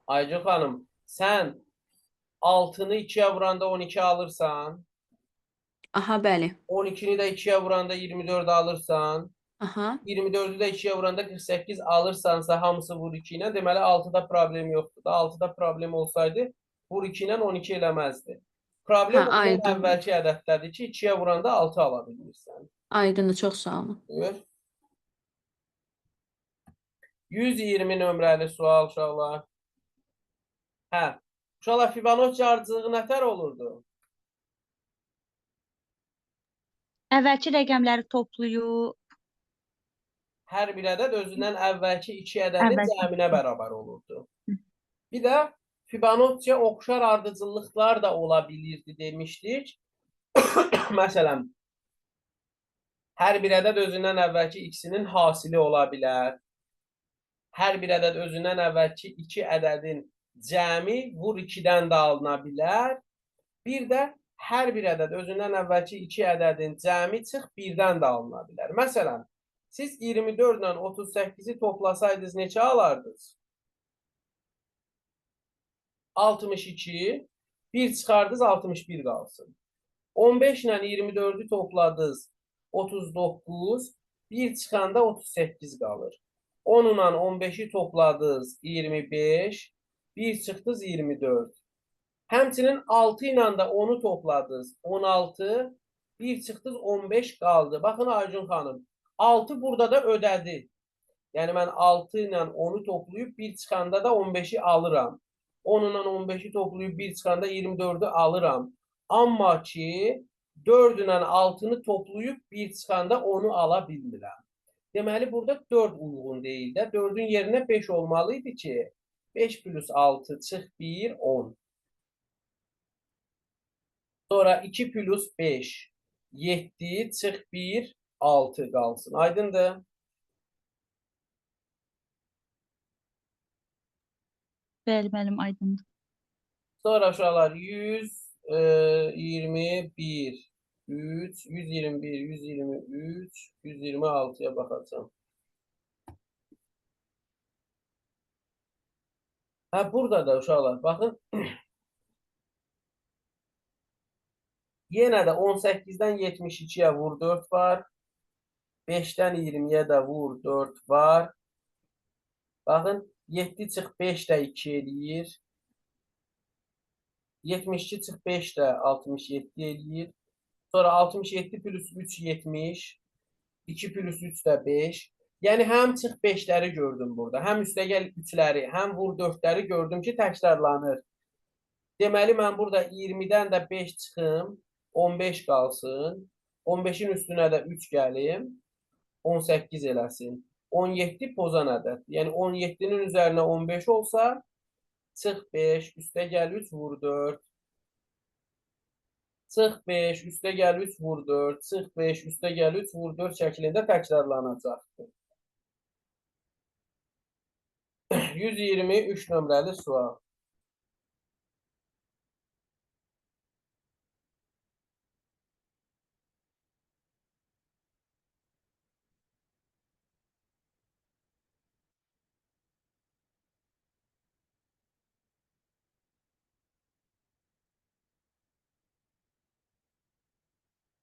Aygül xanım, sən 6-nı 2-yə vuranda 12 alırsan, Aha, bəli. 12-ni də 2-yə vuranda 24 alırsan, Aha. 24-ü də 2-yə vuranda 48 alırsansa hamısı vur 2 ilə, deməli 6-da problem yoxdur da. 6-da problem olsaydı vur 2 ilə 12 eləməzdi. Problem əvvəlki ədədlədir ki, 2-yə vuranda 6 ala bilmirsən. Aydındır, çox sağ olun. Buyur. 120 nömrəli sual uşaqlar. Hə, uşaqlar Fibonacci ardıcılığı nətər olurdu? Əvvəlki rəqəmləri toplayıb. Hər bir ədəd özündən əvvəlki 2 ədədin cəminə bərabər olurdu. Bir də Fibonacci'ye oxşar ardıcıllıqlar da ola bilirdi demişdik. Məsələn, hər bir ədəd özündən əvvəlki x-inin hasili ola bilər. Hər bir ədəd özündən əvvəlki 2 ədədin cəmi vur 2-dən də alına bilər. Bir də hər bir ədəd özündən əvvəlki 2 ədədin cəmi çıx 1-dən də alına bilər. Məsələn, siz 24 ilə 38-i toplasaydınız neçə alardınız? 62, 1 çıxardınız 61 qalsın. 15 ilə 24-ü topladınız 39, 1 çıxanda 38 qalır. 10 ilə 15-i topladınız 25, 1 çıxdınız 24. Həmçinin 6 ilə də 10-u topladınız 16, 1 çıxdınız 15 qaldı. Baxın Aycun xanım, 6 burada da ödədi. Yəni mən 6 ilə 10-u toplayıb 1 çıxanda da 15-i alıram. 10 ilə 15-i toplayıb 1 çıxanda 24-ü alıram. Amma ki 4 ilə 6-nı toplayıb 1 çıxanda 10-u ala bilmirəm. Deməli burada 4 uyğun deyil də. 4-ün yerinə 5 olmalıydı ki 5 plus 6 çıx 1, 10. Sonra 2 plus 5, 7 çıx 1, 6 qalsın. Aydındır? Bəli, müəllim, aydındır. Sonra uşaqlar 121, 3, 121, 123, 126-ya baxacağım. Hə, burada da uşaqlar, baxın. Yenə də 18-dən 72-yə vur 4 var. 5-dən 20-yə də vur 4 var. Baxın, 7 çıx 5 də 2 eləyir. 72 çıx 5 də 67 eləyir. Sonra 67 plus 3, 70. 2 plus 3 də 5. Yəni, həm çıx 5-ləri gördüm burada. Həm üstəgəl 3-ləri, həm vur 4-ləri gördüm ki, təkrarlanır. Deməli, mən burada 20-dən də 5 çıxım. 15 qalsın. 15-in üstünə də 3 gəlim. 18 eləsin. 17 pozan ədəd. Yəni 17-nin üzərinə 15 olsa, çıx 5, üstə gəl 3, vur 4. Çıx 5, üstə gəl 3, vur 4. Çıx 5, üstə gəl 3, vur 4 şəklində təkrarlanacaqdır. 123 nömrəli sual.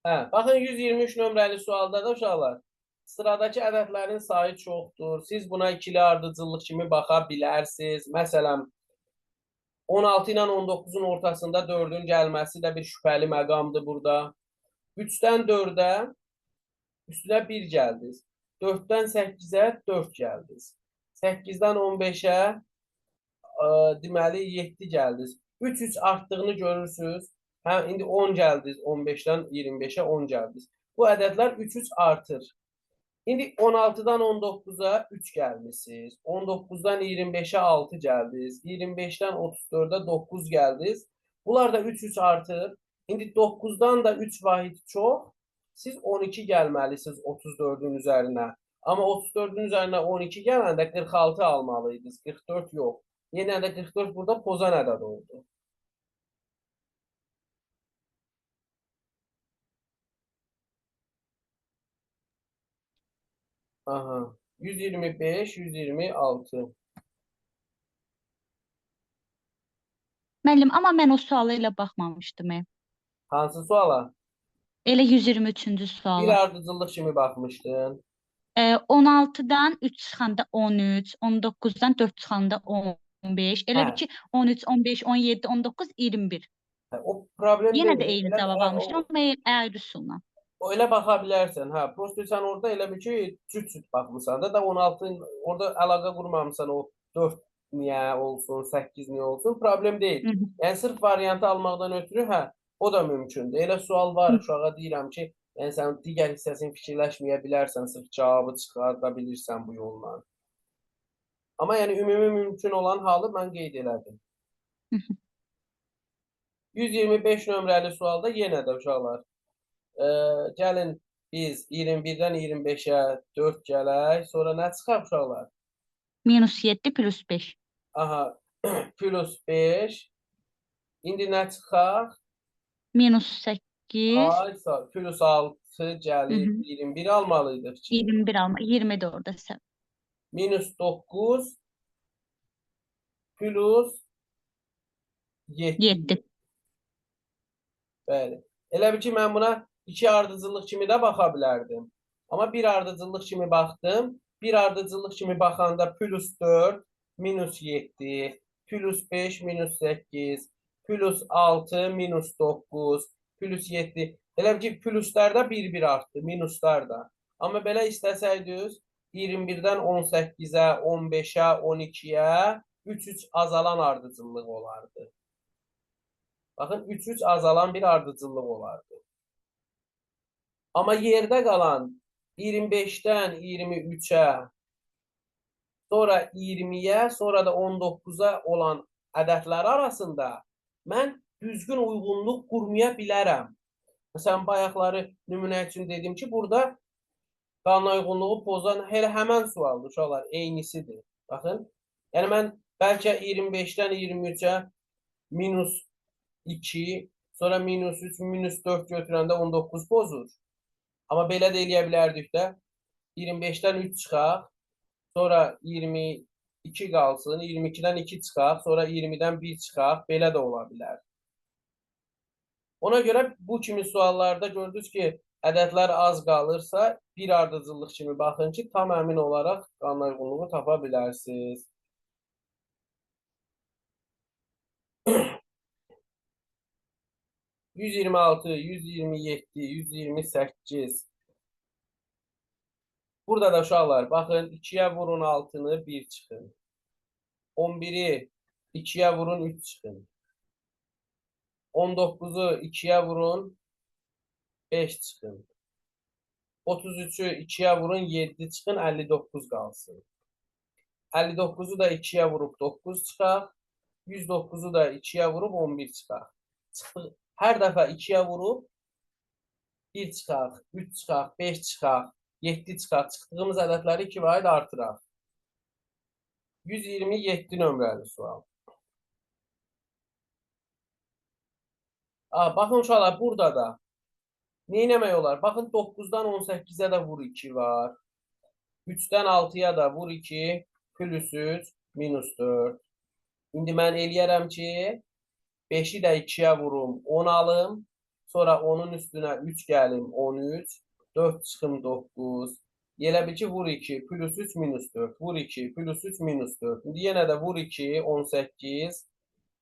Hə, baxın 123 nömrəli sualda da uşaqlar, sıradakı ədədlərin sayı çoxdur. Siz buna ikili ardıcıllıq kimi baxa bilərsiniz. Məsələn, 16 ilə 19-un ortasında 4-ün gəlməsi də bir şübhəli məqamdır burada. 3-dən 4-ə üstünə 1 gəldiniz. 4-dən 8-ə 4 gəldiniz. 8-dən 15-ə deməli 7 gəldiniz. 3 artdığını görürsünüz. Hə, indi 10 gəldiniz, 15-dən 25-ə 10 gəldiniz. Bu ədədlər 3 artır. İndi 16-dan 19-a 3 gəlmişsiniz. 19-dan 25-ə 6 gəldiniz. 25-dən 34-ə 9 gəldiniz. Bunlar da 3 artır. İndi 9-dan da 3 vahid çox. Siz 12 gəlməlisiniz 34-ün üzərinə. Amma 34-ün üzərinə 12 gələndə 46 almalıydınız. 44 yox. Yenə də 44 burada pozan ədəd oldu. Aha. 125, 126. Müəllim, amma mən o suala elə baxmamışdım. Hansı suala? Elə 123-cü Bir suala. ardıcıllıq kimi baxmışdın. 16-dan 3 çıxanda 13, 19-dan 4 çıxanda 15. Elə Hə. bir ki 13, 15, 17, 19, 21. O problem Yenə də deyil. eyni cavab almışdım, amma ayrı üsulla. Elə baxa bilərsən. Hə, prosta sən orada elə bir ki cüt-cüt baxmısan da 16 orada əlaqə qurmamısan o 4 niyə olsun, 8 niyə olsun, problem deyil. Hı -hı. Yəni sırf variantı almaqdan ötürü hə, o da mümkündür. Elə sual var, uşağa deyirəm ki, yəni sən digər hissəsini fikirləşməyə bilərsən, sırf cavabı çıxarda bilirsən bu yolla. Amma yəni ümumi mümkün olan halı mən qeyd elədim. 125 nömrəli sualda yenə də uşaqlar. Gəlin biz 21-dən 25-ə 4 gələk. Sonra nə çıxaq uşaqlar? -7 plus 5. Aha, plus 5. İndi nə çıxaq? -8. Ay, plus 6 gəlir. 21 almalıydıq ki. 21 alma. 20 de orada sən. Minus 9 plus 7. 7. Bəli. Elə bil ki, mən buna 2 ardıcıllıq kimi də baxa bilərdim. Amma 1 ardıcıllıq kimi baxdım. 1 ardıcıllıq kimi baxanda plus 4, minus 7, plus 5, minus 8, plus 6, minus 9, plus 7. Elə bil ki, pluslar da bir-bir artdı, minuslar da. Amma belə istəsəydiniz, 21-dən 18-ə, 15-ə, 12-ə 3-3 azalan ardıcıllıq olardı. Baxın, 3-3 azalan bir ardıcıllıq olardı. Amma yerdə qalan 25-dən 23-ə, sonra 20-yə, sonra da 19-a olan ədədlər arasında mən düzgün uyğunluq qurmaya bilərəm. Məsələn, bayaqları nümunə üçün dedim ki, burada qanuna uyğunluğu pozan həmən sualdır, uşaqlar, eynisidir. Baxın, yəni mən bəlkə 25-dən 23-ə minus 2, sonra minus 3, minus 4 götürəndə 19 pozur. Amma belə də eləyə bilərdik də, 25-dən 3 çıxaq, sonra 22 qalsın, 22-dən 2 çıxaq, sonra 20-dən 1 çıxaq, belə də ola bilər. Ona görə bu kimi suallarda gördünüz ki, ədədlər az qalırsa, bir ardıcıllıq kimi baxın ki, tam əmin olaraq qanuna uyğunluğu tapa bilərsiniz. %126, %127, %128. Burada da uşaqlar, baxın, 2-yə vurun 6-nı, 1 çıxın. 11-i 2-yə vurun, 3 çıxın. 19-u 2-yə vurun, 5 çıxın. 33-ü 2-yə vurun, 7 çıxın, 59 qalsın. 59-u da 2-yə vurub 9 çıxaq. 109-u da 2-yə vurub 11 çıxaq. Hər dəfə 2-yə vurub 1 çıxaq, 3 çıxaq, 5 çıxaq, 7 çıxaq. Çıxdığımız ədədləri 2 vaid artıraq. 127 nömrəli sual. Baxın uşaqlar, burada da neynəmək olar? Baxın, 9-dan 18-ə də vur 2 var. 3-dən 6-ya da vur 2, plus 3, minus 4. İndi mən eləyərəm ki, 5-i də 2-yə vurum, 10 alım. Sonra onun üstünə 3 gəlim, 13. 4 çıxım, 9. Elə bil ki, vur 2, plus 3, minus 4. Vur 2, plus 3, minus 4. İndi yenə də vur 2, 18.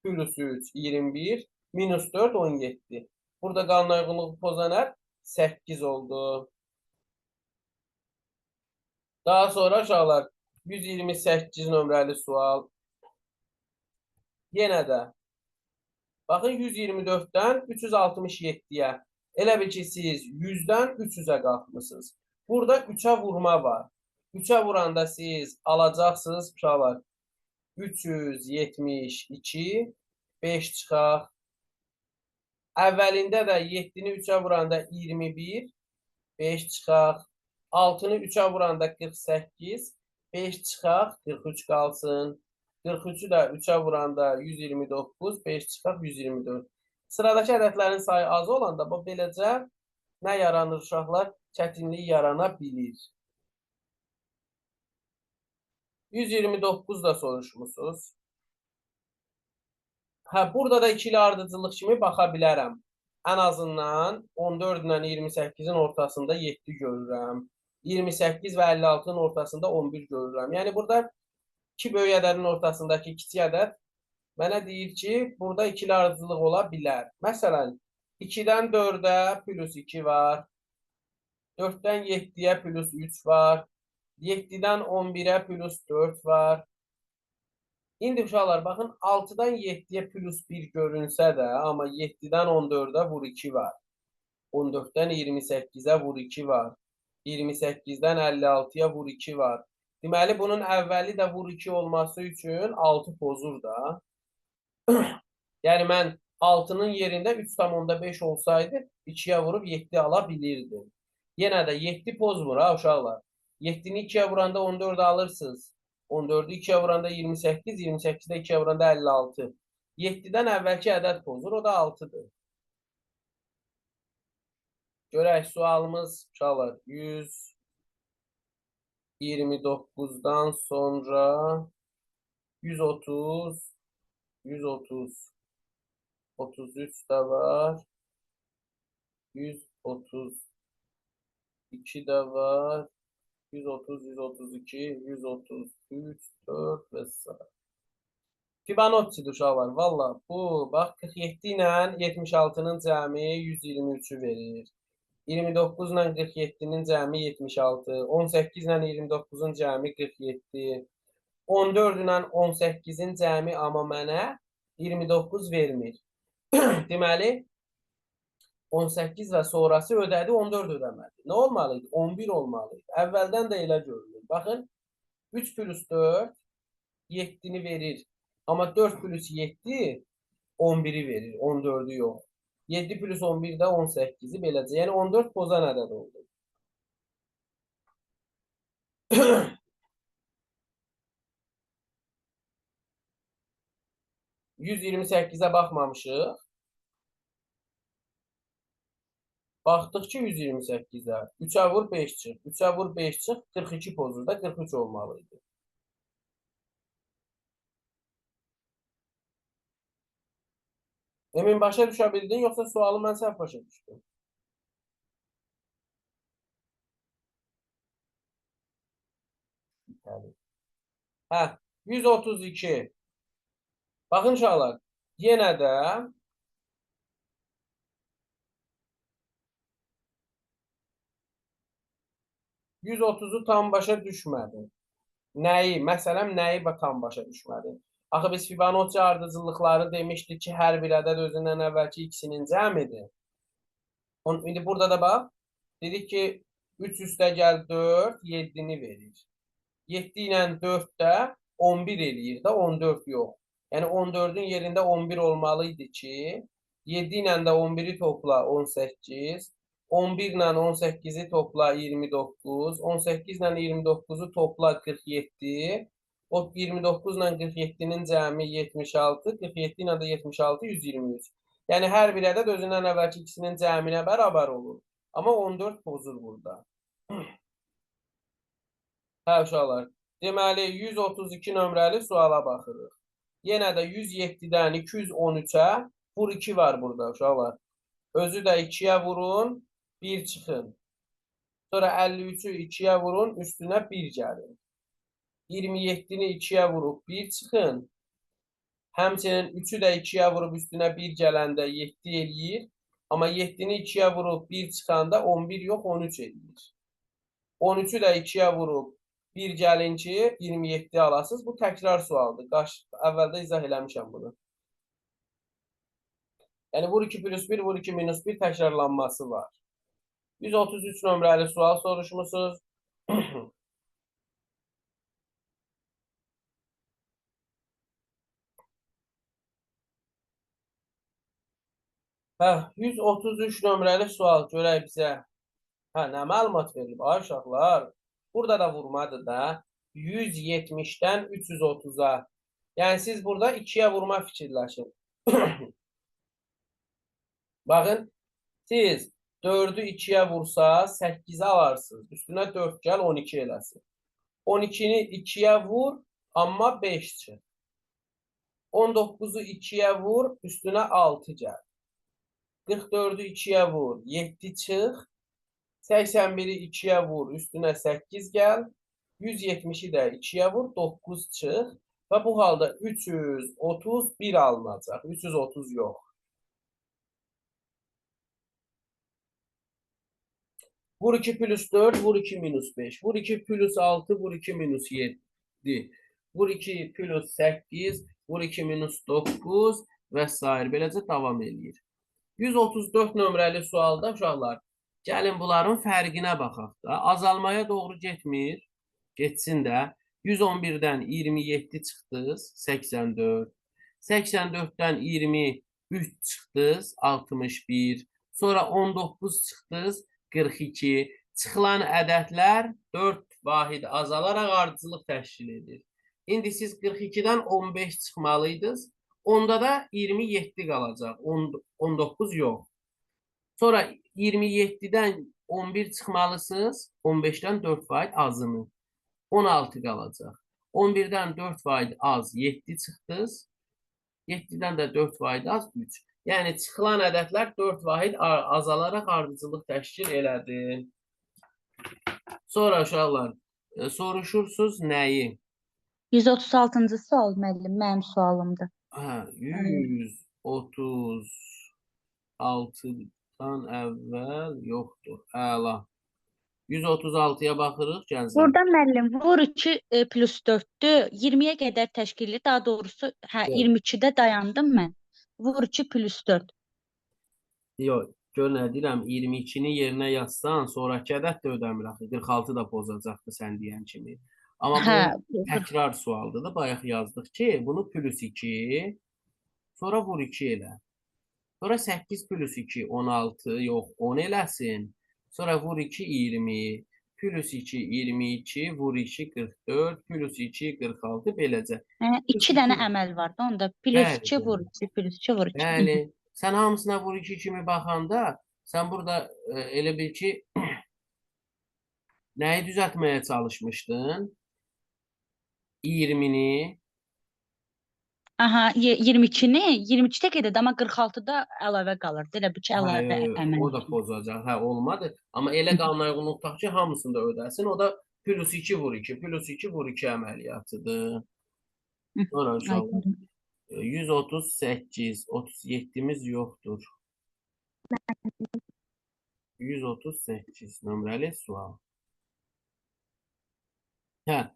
Plus 3, 21. Minus 4, 17. Burada qanuna uyğunluğu pozan ədəd 8 oldu. Daha sonra uşaqlar 128 nömrəli sual. Yenə də baxın 124-dən 367-yə. Elə bil ki, siz 100-dən 300-ə qalxmışsınız. Burada 3-ə vurma var. 3-ə vuranda siz alacaqsınız uşaqlar 372, 5 çıxaq. Əvvəlində də 7-ni 3-ə vuranda 21, 5 çıxaq. 6-nı 3-ə vuranda 48, 5 çıxaq, 43 qalsın. 43-ü də 3-ə vuranda 129, 5 çıxaq, 124. Sıradakı ədədlərin sayı az olanda, beləcə nə yaranır uşaqlar? Çətinlik yarana bilir. 129 da soruşmusunuz. Burada da ikili ardıcıllıq kimi baxa bilərəm. Ən azından 14 ilə 28-in ortasında 7 görürəm. 28 və 56-nın ortasında 11 görürəm. Yəni, burada 2 böyük ədədin ortasındakı kiçik ədəd mənə deyir ki, burada ikili ardıcıllıq ola bilər. Məsələn, 2-dən 4-ə plus 2 var. 4-dən 7-yə plus 3 var. 7-dən 11-ə plus 4 var. İndi uşaqlar, baxın, 6-dan 7-yə plus 1 görünsə də, amma 7-dən 14-ə vur 2 var. 14-dən 28-ə vur 2 var. 28-dən 56-ya vur 2 var. Deməli, bunun əvvəli də vur 2 olması üçün 6 pozur da. Yəni mən 6-nın yerində 3,5 olsaydı 2-yə vurub 7 ala bilirdim. Yenə də 7 pozmur ha uşaqlar. 7-ni 2-yə vuranda 14 alırsınız. 14-ü 2-yə vuranda 28, 28-də 2-yə vuranda 56. 7-dən əvvəlki ədəd pozur, o da 6-dır. Görək, sualımız uşaqlar 129-dan sonra 130, 130, 33 də var, 132 də var, 130, 132, 133, 4 və s. Fibonacci'dir uşaqlar. Valla bu, bax 47 ilə 76-nın cəmi 123-ü verir. 29 ilə 47-nin cəmi 76, 18 ilə 29-un cəmi 47, 14 ilə 18-in cəmi amma mənə 29 vermir. Deməli, 18 və sonrası ödədi, 14 ödəmədi. Nə olmalıydı? 11 olmalıydı. Əvvəldən də elə görünür. Baxın, 3 plus 4 7-ni verir. Amma 4 plus 7 11-i verir, 14-ü yox. 7 plus 11 də 18-i beləcə. Yəni 14 pozan ədəd oldu. %128-ə baxmamışıq. Baxdıq ki 128-ə. 3-ə vur 5 çıx. 3-ə vur 5 çıx. 42 pozur da 43 olmalıydı. Emin başa düşə bildin, yoxsa sualı mən səhv başa düşdüm? Hə, 132. Baxın uşaqlar, yenə də 130-u tam başa düşmədim. Nəyi? Məsələn, nəyi tam başa düşmədim? Axı biz Fibonacci ardıcıllıqları demişdik ki, hər bir ədəd özündən əvvəlki ikisinin cəmidir. İndi burada da bax, dedik ki, 3 üstə gəl 4, 7-ni verir. 7 ilə 4 də 11 eləyir də, 14 yox. Yəni 14-ün yerində 11 olmalıydı ki, 7 ilə də 11-i topla 18, 11 ilə 18-i topla 29, 18 ilə 29-u topla 47, o 29 ilə 47-nin cəmi 76, 47 ilə də 76, 123. Yəni hər bir ədəd özündən əvvəlki ikisinin cəminə bərabər olur. Amma 14 pozur burada. Hə uşaqlar, deməli 132 nömrəli suala baxırıq. Yenə də 107-dən 213-ə vur 2 var burada uşaqlar. Özü də 2-yə vurun, 1 çıxın. Sonra 53-ü 2-yə vurun, üstünə 1 gəlin. 27-ni 2-yə vurub 1 çıxın. Həmçinin 3-ü də 2-yə vurub üstünə 1 gələndə 7 eləyir. Amma 7-ni 2-yə vurub 1 çıxanda 11 yox 13 eləyir. 13-ü də 2-yə vurub 1 gəlin ki 27 alasınız. Bu təkrar sualdır. Əvvəldə izah eləmişəm bunu. Yəni vur 2 plus 1, vur 2 minus 1 təkrarlanması var. 133 nömrəli sual soruşmusunuz. Hə, 133 nömrəli sual görək bizə. Hə, nə məlumat verilib? Ay uşaqlar, burada da vurmadır da. 170-dən 330-a. Yəni siz burada 2-yə vurma fikirləşin. Baxın, siz 4-ü 2-yə vursa 8-i alarsınız. Üstünə 4 gəl 12 eləsin. 12-ni 2-yə vur, amma 5 çıx. 19-u 2-yə vur, üstünə 6 gəl. 44-ü 2-yə vur, 7 çıx. 81-i 2-yə vur, üstünə 8 gəl. 170-i də 2-yə vur, 9 çıx. Və bu halda 331 alınacaq. 330 yox. Vur 2 plus 4, vur 2 minus 5. Vur 2 plus 6, vur 2 minus 7. Vur 2 plus 8, vur 2 minus 9 və s. Beləcə davam edir. 134 nömrəli sualda uşaqlar, gəlin bunların fərqinə baxaq da. Azalmaya doğru getmir. Getsin də. 111-dən 27 çıxdınız, 84. 84-dən 23 çıxdınız, 61. Sonra 19 çıxdınız, 42. Çıxılan ədədlər 4 vahid azalaraq ardıcıllıq təşkil edir. İndi siz 42-dən 15 çıxmalıydınız. Onda da 27 qalacaq. 19 yox. Sonra 27-dən 11 çıxmalısınız. 15-dən 4 vahid azını. 16 qalacaq. 11-dən 4 vahid az 7 çıxdınız. 7-dən də 4 vahid az 3. Yəni çıxılan ədədlər 4 vahid azalaraq ardıcıllıq təşkil elədi. Sonra uşaqlar soruşursunuz nəyi? 136-cı sual müəllim, mənim sualımdır. 136-dan əvvəl yoxdur. Əla. 136-ya baxırıq, gənclər. Burada müəllim vur 2 plus 4-dür. 20-yə qədər təşkil edir. Daha doğrusu, hə, Yox. 22-də dayandım mən. Vur 2 plus 4. Yox, gör nə deyirəm, 22-ni yerinə yazsan, sonraki ədəd də ödəmir axı. 46 da pozacaqdı sən deyən kimi. Amma Hə, bu təkrar sualdır da, bayaq yazdıq ki, bunu plus 2, sonra vur 2 elə. Sonra 8 plus 2, 16, yox, 10 eləsin. Sonra vur 2, 20, plus 2, 22, vur 2, 44, plus 2, 46, beləcə. hə, 2 dənə əməl var da onda. Plus Bəli, 2 vur 2, plus 2 vur 2. Bəli, sən hamısına vur 2 kimi baxanda, sən burada elə bil ki, nəyi düzəltməyə çalışmışdın? 20-ni, Aha, 22-ni 22-də gedirdi, amma 46-da əlavə qalırdı. Elə bir ki, əlavə əməl. o da pozacaq. Hə, olmadı. Amma elə qanuna uyğunluq tutaq ki, hamısını da ödəsin. O da plus 2 vur 2, plus 2 vur 2 əməliyyatıdır. Sonra uşaqlar. 138, 37-miz yoxdur. 138 nömrəli sual. Hə,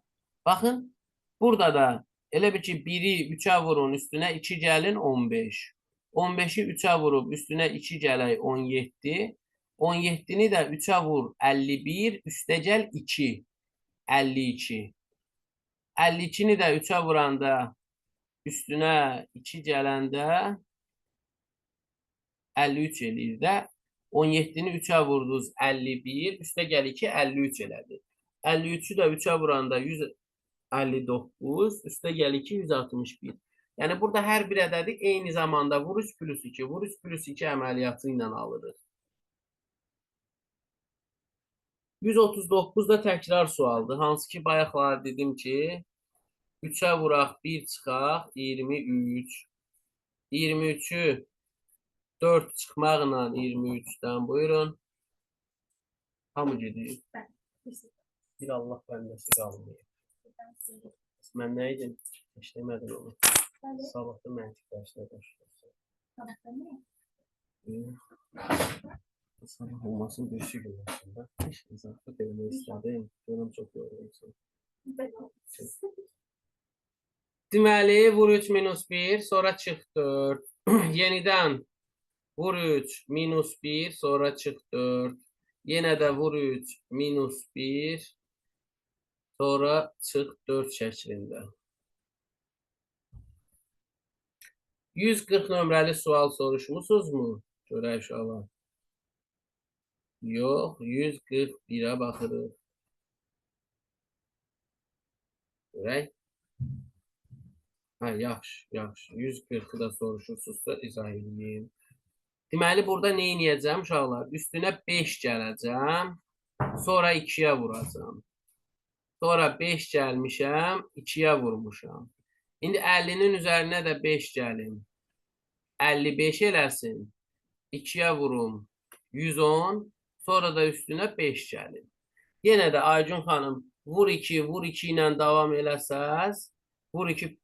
baxın, burada da elə bir ki, 1-i 3-ə vurun, üstünə 2 gəlin, 15. 15-i 3-ə vurub, üstünə 2 gələk, 17. 17-ni də 3-ə vur, 51, üstə gəl 2, 52. 52-ni də 3-ə vuranda, üstünə 2 gələndə 53 eləyir də. 17-ni 3-ə vurdunuz 51, üstə gəl 2, 53 elədi. 53-ü də 3-ə vuranda 159, üstə gəl 2, 161. Yəni burada hər bir ədədi eyni zamanda vur 3 plus 2, vur 3 plus 2 əməliyyatı ilə alırıq. 139 da təkrar sualdır. Hansı ki, bayaqlar dedim ki, 3-ə vuraq, 1 çıxaq, 23. 23-ü 4 çıxmaqla 23-dən buyurun. Hamı gedir. Bir Allah bəndəsi qalmayır. Mən nə idim? İşləmədim onu. Sabahda məntiq dərsinə başlayırsan. Sabah olmasın bir şey gün aslında. Heç izahət eləmək istədim. Görəm çox yorulmuşsun. Deməli, vur 3 minus 1, sonra çıx 4. Yenidən vur 3 minus 1, sonra çıx 4. Yenə də vur 3 minus 1, sonra çıx 4 şəklində. 140 nömrəli sual soruşmusunuzmu? Görək uşaqlar. Yox, 141-ə baxırıq. Görək. Hə, yaxşı, yaxşı. 140-ı da soruşursunuzsa izah edeyim. Deməli, burada nə edəcəm uşaqlar? Üstünə 5 gələcəm, sonra 2-yə vuracam. Sonra 5 gəlmişəm, 2-yə vurmuşam. İndi 50-nin üzərinə də 5 gəlim. 55 eləsin. 2-yə vurum. 110. Sonra da üstünə 5 gəlim. Yenə də Aycun xanım, vur 2, vur 2 ilə davam eləsəz, vur 2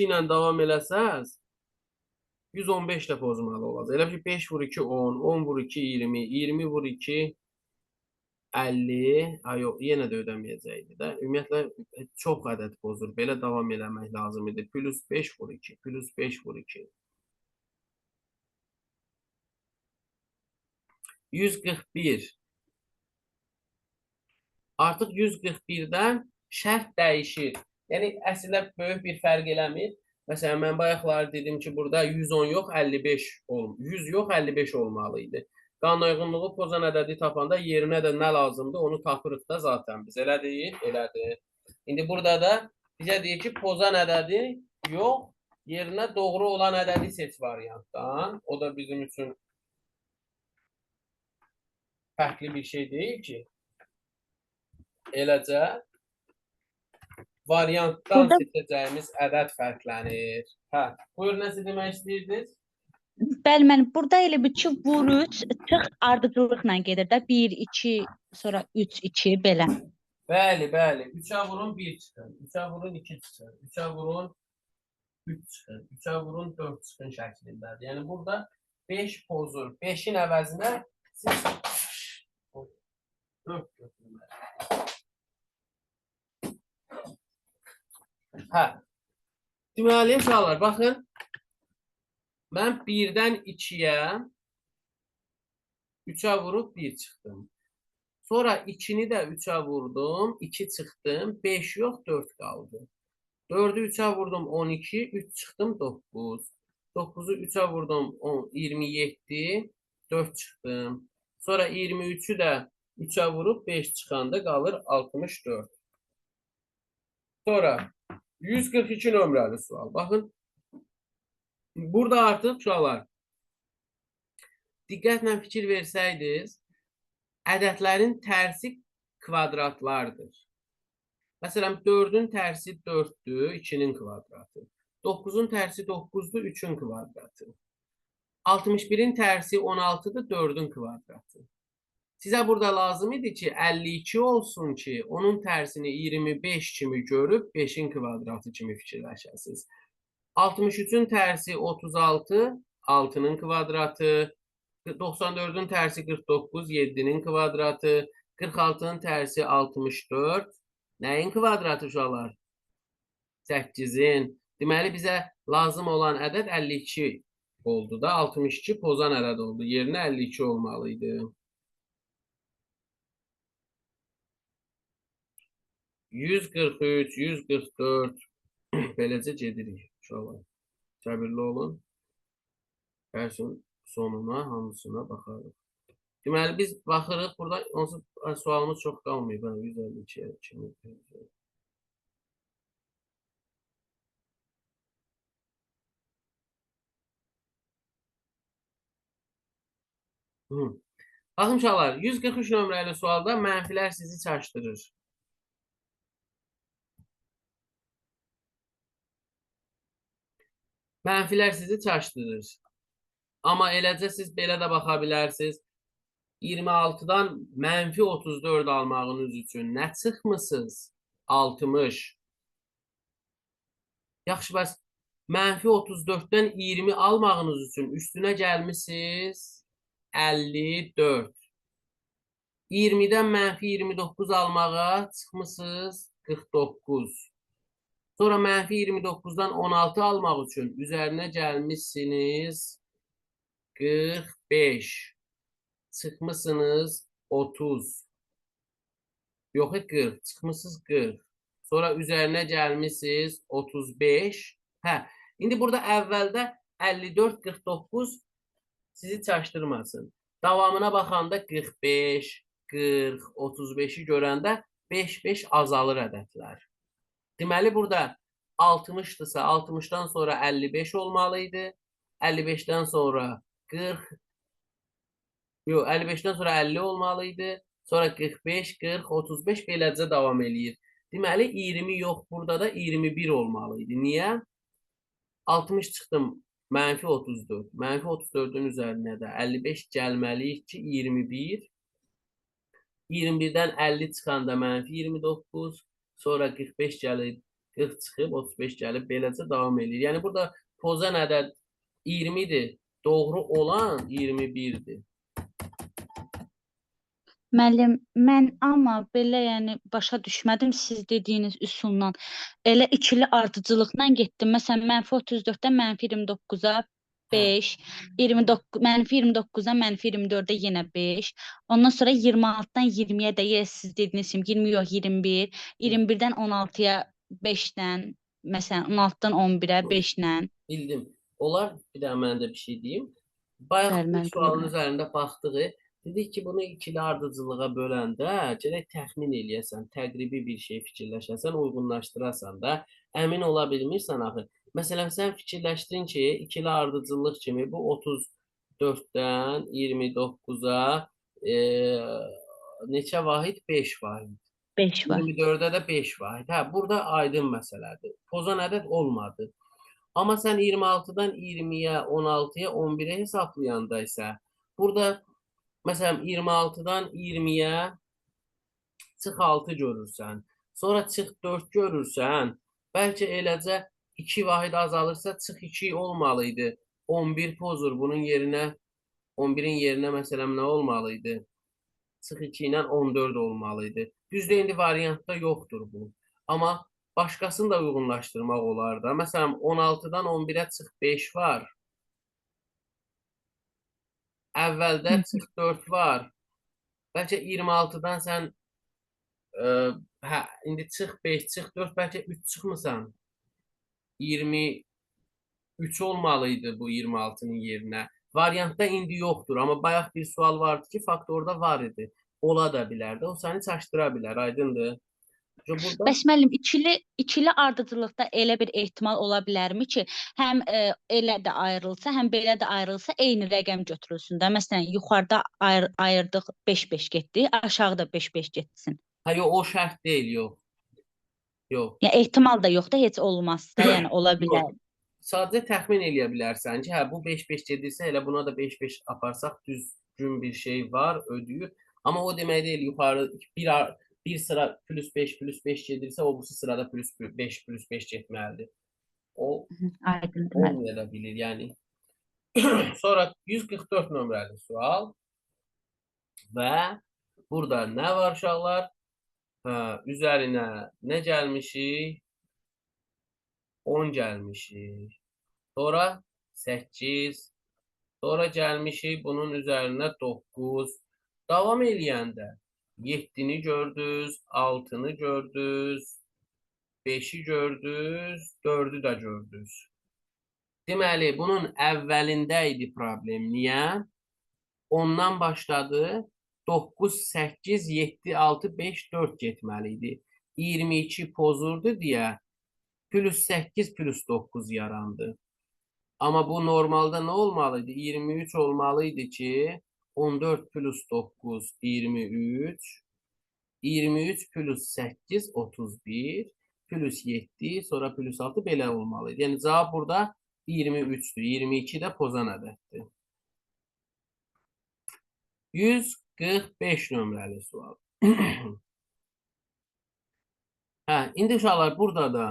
ilə davam eləsəz, 115 də pozmalı olacaq. Elə ki, 5 vur 2, 10, 10 vur 2, 20, 20 vur 2, 50, yox, yenə də ödəməyəcəkdir də. Ümumiyyətlə, çox ədəd pozur. Belə davam eləmək lazım idi. Plus 5 vur 2, plus 5 vur 2. 141. Artıq 141-dən şərt dəyişir. Yəni əslində böyük bir fərq eləmir. Məsələn, mən bayaqlar dedim ki, burada 110 yox, 55 100 yox, 55 olmalı idi. Qanuna uyğunluğu pozan ədədi tapanda yerinə də nə lazımdır, onu tapırıq da zaten biz. Elə deyil, elədir. İndi burada da bizə deyir ki, pozan ədədi yox, yerinə doğru olan ədədi seç variantdan. O da bizim üçün fərqli bir şey deyil ki. Eləcə variantdan Burada seçəcəyimiz ədəd fərqlənir. Hə, buyur, nəsə demək istəyirdiniz? bəli, mən burada elə bir ki, vur 3 çıx ardıcıllıqla gedir də 1 2 sonra 3 2 belə. Bəli, bəli. 3-ə vurun 1 çıxır. 3-ə vurun 2 çıxır. 3-ə vurun 3 çıxır. 3-ə vurun 4 çıxın şəklindədir. Yəni burada 5 pozur. 5-in əvəzinə siz 4 götürməlisiniz. Hə. Deməli, uşaqlar, baxın. Mən 1-dən 2-yə 3-ə vurub 1 çıxdım. Sonra 2-ni də 3-ə vurdum, 2 çıxdım, 5 yox, 4 qaldı. 4-ü 3-ə vurdum, 12, 3 çıxdım, 9. 9-u 3-ə vurdum, 27, 4 çıxdım. Sonra 23-ü də 3-ə vurub 5 çıxanda qalır 64. Sonra 142 nömrəli sual. Baxın, burada artıq uşaqlar, diqqətlə fikir versəydiniz, ədədlərin tərsi kvadratlardır. Məsələn, 4-ün tərsi 4-dür, 2-nin kvadratı. 9-un tərsi 9-dur, 3-ün kvadratı. 61-in tərsi 16-dır, 4-ün kvadratı. Sizə burada lazım idi ki, 52 olsun ki, onun tərsini 25 kimi görüb 5-in kvadratı kimi fikirləşəsiniz. 63-ün tərsi 36, 6-nın kvadratı. 94-ün tərsi 49, 7-nin kvadratı. 46-nın tərsi 64. Nəyin kvadratı uşaqlar? 8-in. Deməli, bizə lazım olan ədəd 52 oldu da. 62 pozan ədəd oldu. Yerinə 52 olmalıydı. 143, 144. Beləcə gedirik uşaqlar. Səbirli olun. Dərsin sonuna, hamısına baxarıq. Deməli, biz baxırıq. Burada onsuz sualımız çox qalmayıb. 152-yə kimi. Baxın uşaqlar, 143 nömrəli sualda mənfilər sizi çaşdırır. Mənfilər sizi çaşdırır. Amma eləcə siz belə də baxa bilərsiniz. 26-dan mənfi 34 almağınız üçün nə çıxmısınız? 60. Yaxşı, bəs mənfi 34-dən 20 almağınız üçün üstünə gəlmişsiniz 54. 20-dən mənfi 29 almağa çıxmısınız 49. Sonra mənfi 29-dan 16 almaq üçün üzərinə gəlmişsiniz 45. Çıxmısınız 30. Yox, 40. Çıxmısınız 40. Sonra üzərinə gəlmişsiniz 35. Hə, indi burada əvvəldə 54, 49 sizi çaşdırmasın. Davamına baxanda 45, 40, 35-i görəndə 5-5 azalır ədədlər. Deməli, burada 60-dırsa 60-dan sonra 55 olmalıydı. 55-dən sonra 40, yox, 55-dən sonra 50 olmalıydı. Sonra 45, 40, 35 beləcə davam eləyir. Deməli, 20 yox, burada da 21 olmalıydı. Niyə? 60 çıxdım, mənfi 34. Mənfi 34-ün üzərinə də 55 gəlməliyik ki, 21. 21-dən 50 çıxanda mənfi 29. Sonra 45 gəlib, 40 çıxıb, 35 gəlib, beləcə davam edir. Yəni, burada pozan ədəd 20-dir, doğru olan 21-dir. Müəllim, mən amma belə yəni başa düşmədim siz dediyiniz üsulla. Elə ikili ardıcıllıqla getdim. Məsələn, mənfi 34-dən mənfi 29-a 5, 29, mənfi 29-dan mənfi 24-də yenə 5. Ondan sonra 26-dan 20-yə də siz dediyiniz kimi 20 yox 21, 21-dən 16-ya 5-dən, məsələn 16-dan 11-ə 5-lə. Bildim. Olar, bir daha mən də bir şey deyim. Bayaq Bəli, bu mən sualın bilmirəm. üzərində baxdığı, dedik ki, bunu ikili ardıcılığa böləndə gərək təxmin eləyəsən, təqribi bir şey fikirləşəsən, uyğunlaşdırasan da, əmin ola bilmirsən axı. Məsələn, sən fikirləşdin ki, ikili ardıcıllıq kimi bu 34-dən 29-a neçə vahid? 5 vahid. 5 var. 24-də də 5 vahid. Hə, burada aydın məsələdir. Pozan ədəd olmadı. Amma sən 26-dan 20-yə, 16-ya, 11-ə hesablayanda isə burada məsələn 26-dan 20-yə çıx 6 görürsən. Sonra çıx 4 görürsən. Bəlkə eləcə 2 vahid azalırsa çıx 2 olmalıydı. 11 pozur. Bunun yerinə 11-in yerinə məsələn nə olmalıydı? Çıx 2 ilə 14 olmalıydı. Düzdür, indi variantda yoxdur bu. Amma başqasını da uyğunlaşdırmaq olar da. Məsələn, 16-dan 11-ə çıx 5 var. Əvvəldə çıx 4 var. Bəlkə 26-dan sən hə, indi çıx 5, çıx 4, bəlkə 3 çıxmısan. 23 olmalıydı bu 26-nın yerinə. Variantda indi yoxdur. Amma bayaq bir sual vardı ki, faktorda var idi. Ola da bilərdi. O səni çaşdıra bilər. Aydındır. Burada Bəs müəllim, ikili ardıcıllıqda elə bir ehtimal ola bilərmi ki, həm elə də ayrılsa, həm belə də ayrılsa eyni rəqəm götürülsün də. Məsələn, yuxarıda ayırdıq 5-5 getdi, aşağıda 5-5 getsin. hə, yox, o şərt deyil, yox. Yox. Yəni ehtimal da yoxdur, heç olmaz da, yəni ola bilər. Yox. Sadəcə təxmin eləyə bilərsən ki, hə, bu 5-5 gedirsə, elə buna da 5-5 aparsaq düzgün bir şey var, ödəyir. Amma o demək deyil, yuxarı bir sıra plus 5 plus 5 gedirsə, o bu sırada plus 5 plus 5 getməlidir. O Aydındır müəllim. olmaya da bilir, yəni. Sonra 144 nömrəli sual və burada nə var uşaqlar? Hə, üzərinə nə gəlmişik? 10 gəlmişik. Sonra 8. Sonra gəlmişik bunun üzərinə 9. Davam eləyəndə 7-ni gördünüz, 6-nı gördünüz, 5-i gördünüz, 4-ü də gördünüz. Deməli, bunun əvvəlində idi problem. Niyə? Ondan başladı. 9, 8, 7, 6, 5, 4 getməli idi. 22 pozurdu deyə plus 8 plus 9 yarandı. Amma bu normalda nə olmalıydı? 23 olmalıydı ki 14 plus 9 23, 23 plus 8 31, plus 7 sonra plus 6 belə olmalıydı. Yəni cavab burada 23'dür. 22 də pozan ədəddir. 145 nömrəli sual. Hə, indi uşaqlar burada da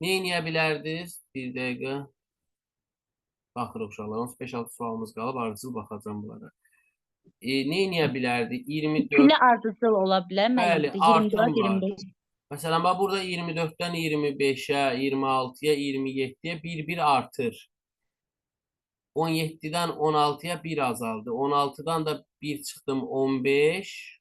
nə edə bilərdiniz? Bir dəqiqə. Baxırıq uşaqlar. 15-16 sualımız qalıb. Ardıcıl baxacağım bunlara. Nə edə bilərdi? 24. İkili ardıcıl ola bilər Bəli, müəllim. artım 24, var. 25. Məsələn, bax burada 24-dən 25-ə, 26-ya, 27-yə bir artır. 17-dən 16-ya 1 azaldı. 16-dan da 1 çıxdım 15.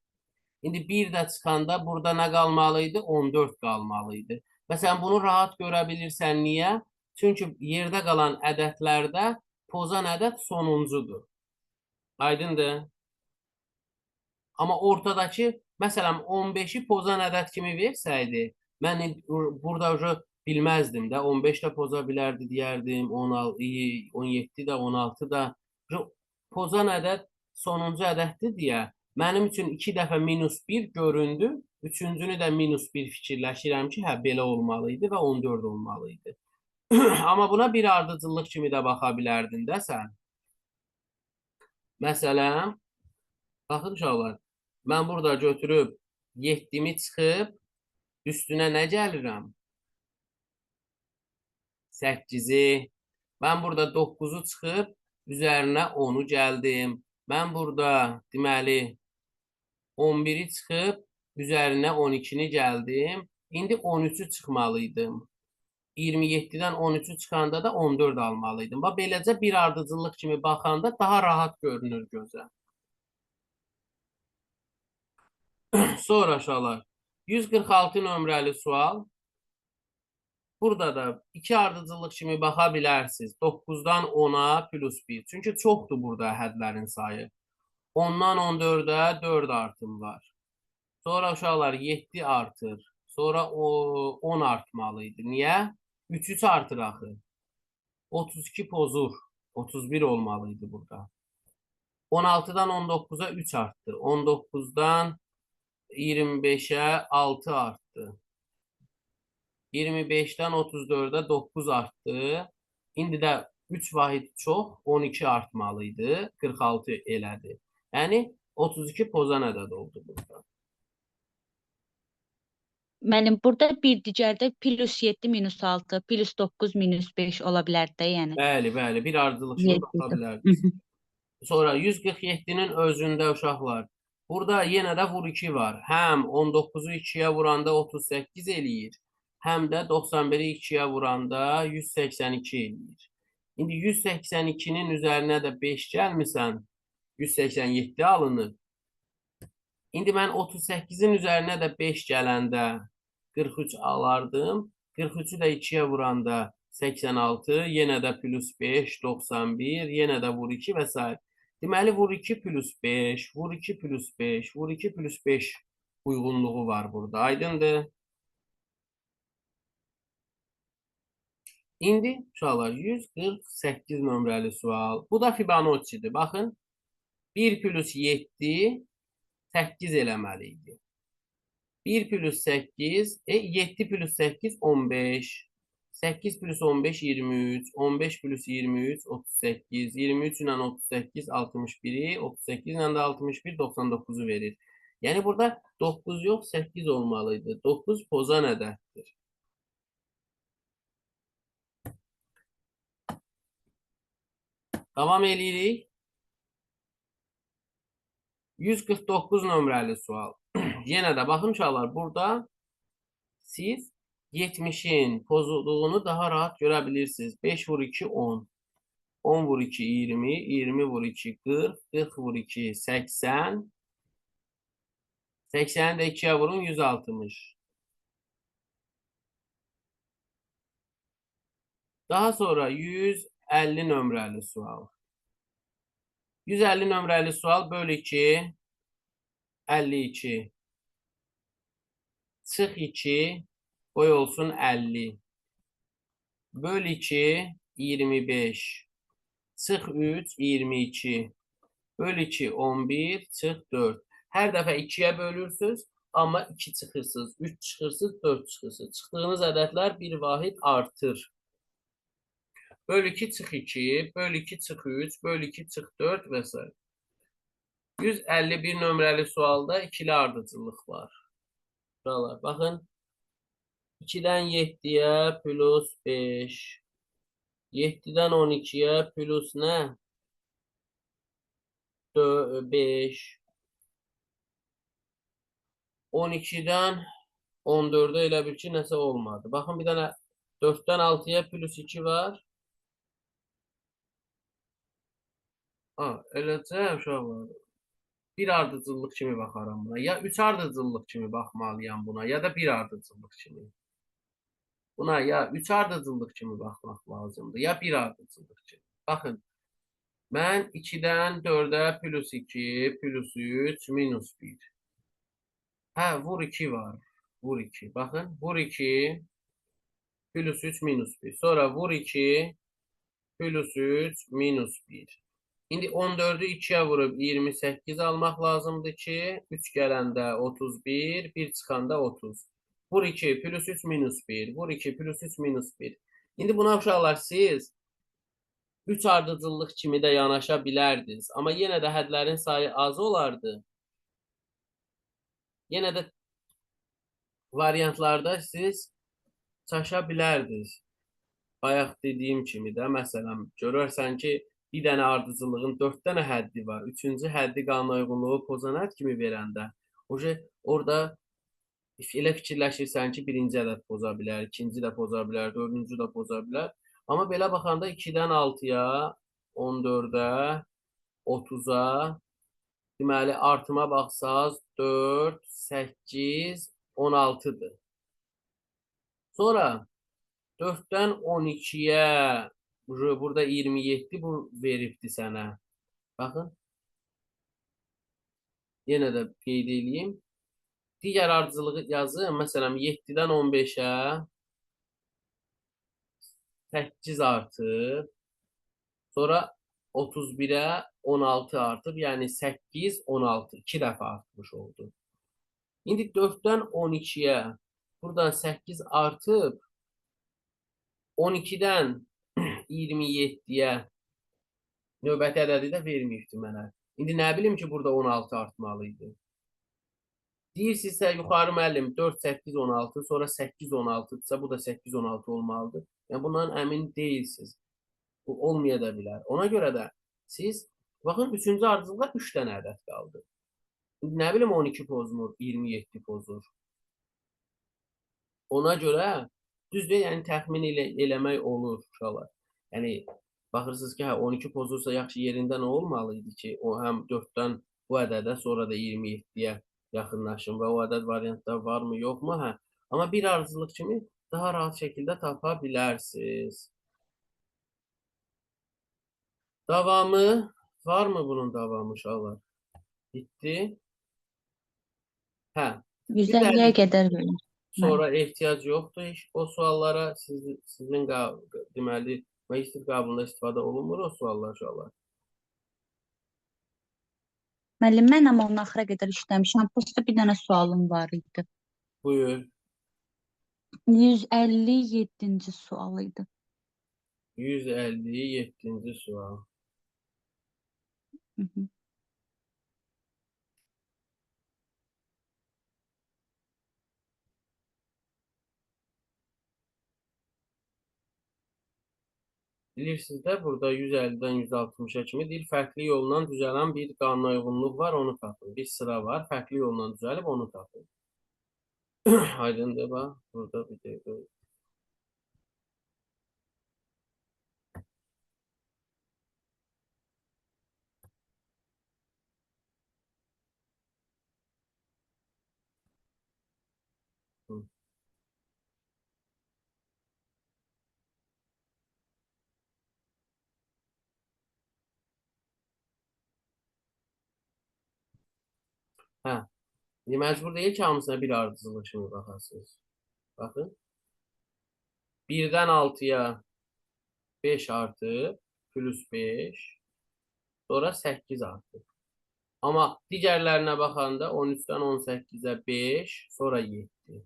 İndi 1 də çıxanda burada nə qalmalıydı? 14 qalmalıydı. Məsələn, bunu rahat görə bilirsən. Niyə? Çünki yerdə qalan ədədlərdə pozan ədəd sonuncudur. Aydındır? Amma ortadakı, məsələn, 15-i pozan ədəd kimi versəydi, mən burada bilməzdim də. 15 də poza bilərdi deyərdim, 17 də, 16 da. Pozan ədəd sonuncu ədəddir deyə mənim üçün 2 dəfə minus 1 göründü. Üçüncünü də minus 1 fikirləşirəm ki, hə, belə olmalıydı və 14 olmalıydı. Amma buna bir ardıcıllıq kimi də baxa bilərdin də sən. Məsələn, baxın uşaqlar, mən burada götürüb 7-mi çıxıb üstünə nə gəlirəm? 8-i. Mən burada 9-u çıxıb üzərinə 10-u gəldim. Mən burada deməli 11-i çıxıb üzərinə 12-ni gəldim. İndi 13-ü çıxmalıydım. 27-dən 13-ü çıxanda da 14 almalıydım. Bax, beləcə bir ardıcıllıq kimi baxanda daha rahat görünür gözə. Sonra uşaqlar, 146 nömrəli sual. Burada da iki ardıcıllıq kimi baxa bilərsiniz. 9-dan 10-a plus 1. Çünki çoxdur burada hədlərin sayı. 10-dan 14-ə 4 artım var. Sonra uşaqlar 7 artır. Sonra 10 artmalıydı. Niyə? 3 artır axı. 32 pozur. 31 olmalıydı burada. 16-dan 19-a 3 arttı. 19-dan 25-ə 6 arttı. 25-dən 34-ə 9 artdı. İndi də 3 vahid çox, 12 artmalıydı. 46 elədi. Yəni 32 poza ədəd oldu burada. Mənim burada bir digərdə plus 7 minus 6 plus 9 minus 5 ola bilər də, yəni. Bəli, bəli. Bir ardıcıllıq kimi baxa 7-dir. bilərdiniz. Sonra 147-nin özündə uşaqlar. Burada yenə də vur 2 var. Həm 19-u 2-yə vuranda 38 eləyir. Həm də 91-i 2-yə vuranda 182 eləyir. İndi 182-nin üzərinə də 5 gəlmirsən, 187 alınır. İndi mən 38-in üzərinə də 5 gələndə 43 alardım. 43-ü də 2-yə vuranda 86, yenə də plus 5, 91, yenə də vur 2 və s. Deməli, vur 2 plus 5, vur 2 plus 5, vur 2 plus 5 uyğunluğu var burada. Aydındır? İndi uşaqlar 148 nömrəli sual. Bu da Fibonacci'dir. Baxın. 1 plus 7 8 eləməliydi. 1 plus 8, 7 plus 8 15. 8 plus 15 23, 15 plus 23 38, 23 ilə 38 61, 38 ilə də 61 99-u verir. Yəni burada 9 yox 8 olmalıydı. 9 pozan ədəddir. Davam eləyirik. 149 nömrəli sual. Yenə də baxın uşaqlar, burada siz 70'in pozulduğunu daha rahat görə bilirsiniz. 5 vur 2 10. 10 vur 2 20, 20 vur 2 40, 40 vur 2 80. 80'i də 2'ye vurun 160. Daha sonra 150 nömrəli sual. 150 nömrəli sual böl 2 52. Çıx 2 qoy olsun 50. Böl 2 25. Çıx 3 22. Böl 2 11. Çıx 4. Hər dəfə 2'yə bölürsünüz, amma 2 çıxırsınız, 3 çıxırsınız, 4 çıxırsınız. Çıxdığınız ədədlər bir vahid artır. Böl 2 çıx 2, böl 2 çıx 3, böl 2 çıx 4 və s. 151 nömrəli sualda ikili ardıcıllıq var. Buralar, baxın. 2-dən 7-yə plus 5. 7-dən 12-yə plus nə? 5. 12'den 14'e elə bir ki nəsə olmadı. Baxın bir dənə 4'dən 6'ya plus 2 var. Eləcə uşaqlar. Bir ardıcıllıq kimi baxaram buna. Ya 3 ardıcıllıq kimi baxmalıyam buna, ya da bir ardıcıllıq kimi. Buna ya 3 ardıcıllıq kimi baxmaq lazımdır, ya bir ardıcıllıq kimi. Baxın. Mən 2'dən 4'ə plus 2, plus 3, minus 1. Hə, vur 2 var. Vur 2. Baxın, vur 2, plus 3, minus 1. Sonra vur 2, plus 3, minus 1. İndi 14'ü 2'ye vurup 28 almaq lazımdır ki, 3 gələndə 31, 1 çıxanda 30. Vur 2, plus 3, minus 1. Vur 2, plus 3, minus 1. İndi buna uşaqlar siz 3 ardıcıllıq kimi də yanaşa bilərdiniz. Amma yenə də hədlərin sayı az olardı. Yenə də variantlarda siz çaşa bilərdiniz. Bayaq dediyim kimi də, məsələn, görərsən ki, bir dənə ardıcıllığın 4 dənə həddi var. 3-cü həddi qanuna uyğunluğu pozanat kimi verəndə, orada elə fikirləşirsən ki, birinci ədəd poza bilər, ikinci də poza bilər, dördüncü də poza bilər. Amma belə baxanda 2-dən 6-ya, 14'ə, 30'a, deməli, artıma baxsaz 4, 8, 16'dır. Sonra 4-dən 12-yə burada 27 bu veribdi sənə. Baxın. Yenə də qeyd edeyim. Digər ardıcılığı yazın. Məsələn 7-dən 15-ə 8 artıb. Sonra 31'ə 16 artıb. Yəni 8, 16. 2 dəfə artmış oldu. İndi 4'dən 12'yə buradan 8 artıb. 12'dən 27'yə növbəti ədədi də verməyibdi mənə. İndi nə bilim ki, burada 16 artmalıydı. Deyirsinizsə, yuxarı müəllim 4, 8, 16, sonra 8, 16-dırsa, bu da 8, 16 olmalıdır. Yəni, bundan əmin deyilsiniz. Bu olmaya da bilər. Ona görə də siz, baxın, 3-cü ardıcılıqda 3 dənə ədəd qaldı. Nə bilim 12 pozmur, 27 pozur. Ona görə düzdür, yəni təxmin eləmək olur uşaqlar. Yəni baxırsınız ki, 12 pozursa yaxşı yerində nə olmalıydı ki, o həm 4-dən bu ədədə, sonra da 27-yə yaxınlaşın və o ədəd variantlar varmı, yoxmu? Hə. Amma bir ardıcılıq kimi daha rahat şəkildə tapa bilərsiniz. Davamı varmı bunun davamı uşaqlar? Bitti. Hə. 150'ye qədər verir. Sonra ehtiyac yoxdur heç o suallara. Sizin deməli magistr qabında istifadə olunmur o suallar uşaqlar. Müəllim, mən amma onu axıra qədər işləmişəm. Prosta bir dənə sualım var idi. Buyur. 157-ci sual idi. 157-ci sual. Hı -hı. Bilirsiniz də burada 150-dən 160-a kimi deyir, fərqli yolla düzələn bir qanuna uyğunluq var, onu tapın. Bir sıra var, fərqli yolla düzəlib onu tapın. Aydındır bax, burada bir dəqiqə. Hə. Məcbur deyil ki, hamısına bir ardıcılıq kimi baxasınız. Baxın. 1-dən 6-ya 5 artıb, plus 5, sonra 8 artıb. Amma digərlərinə baxanda 13-dən 18-ə 5, sonra 7.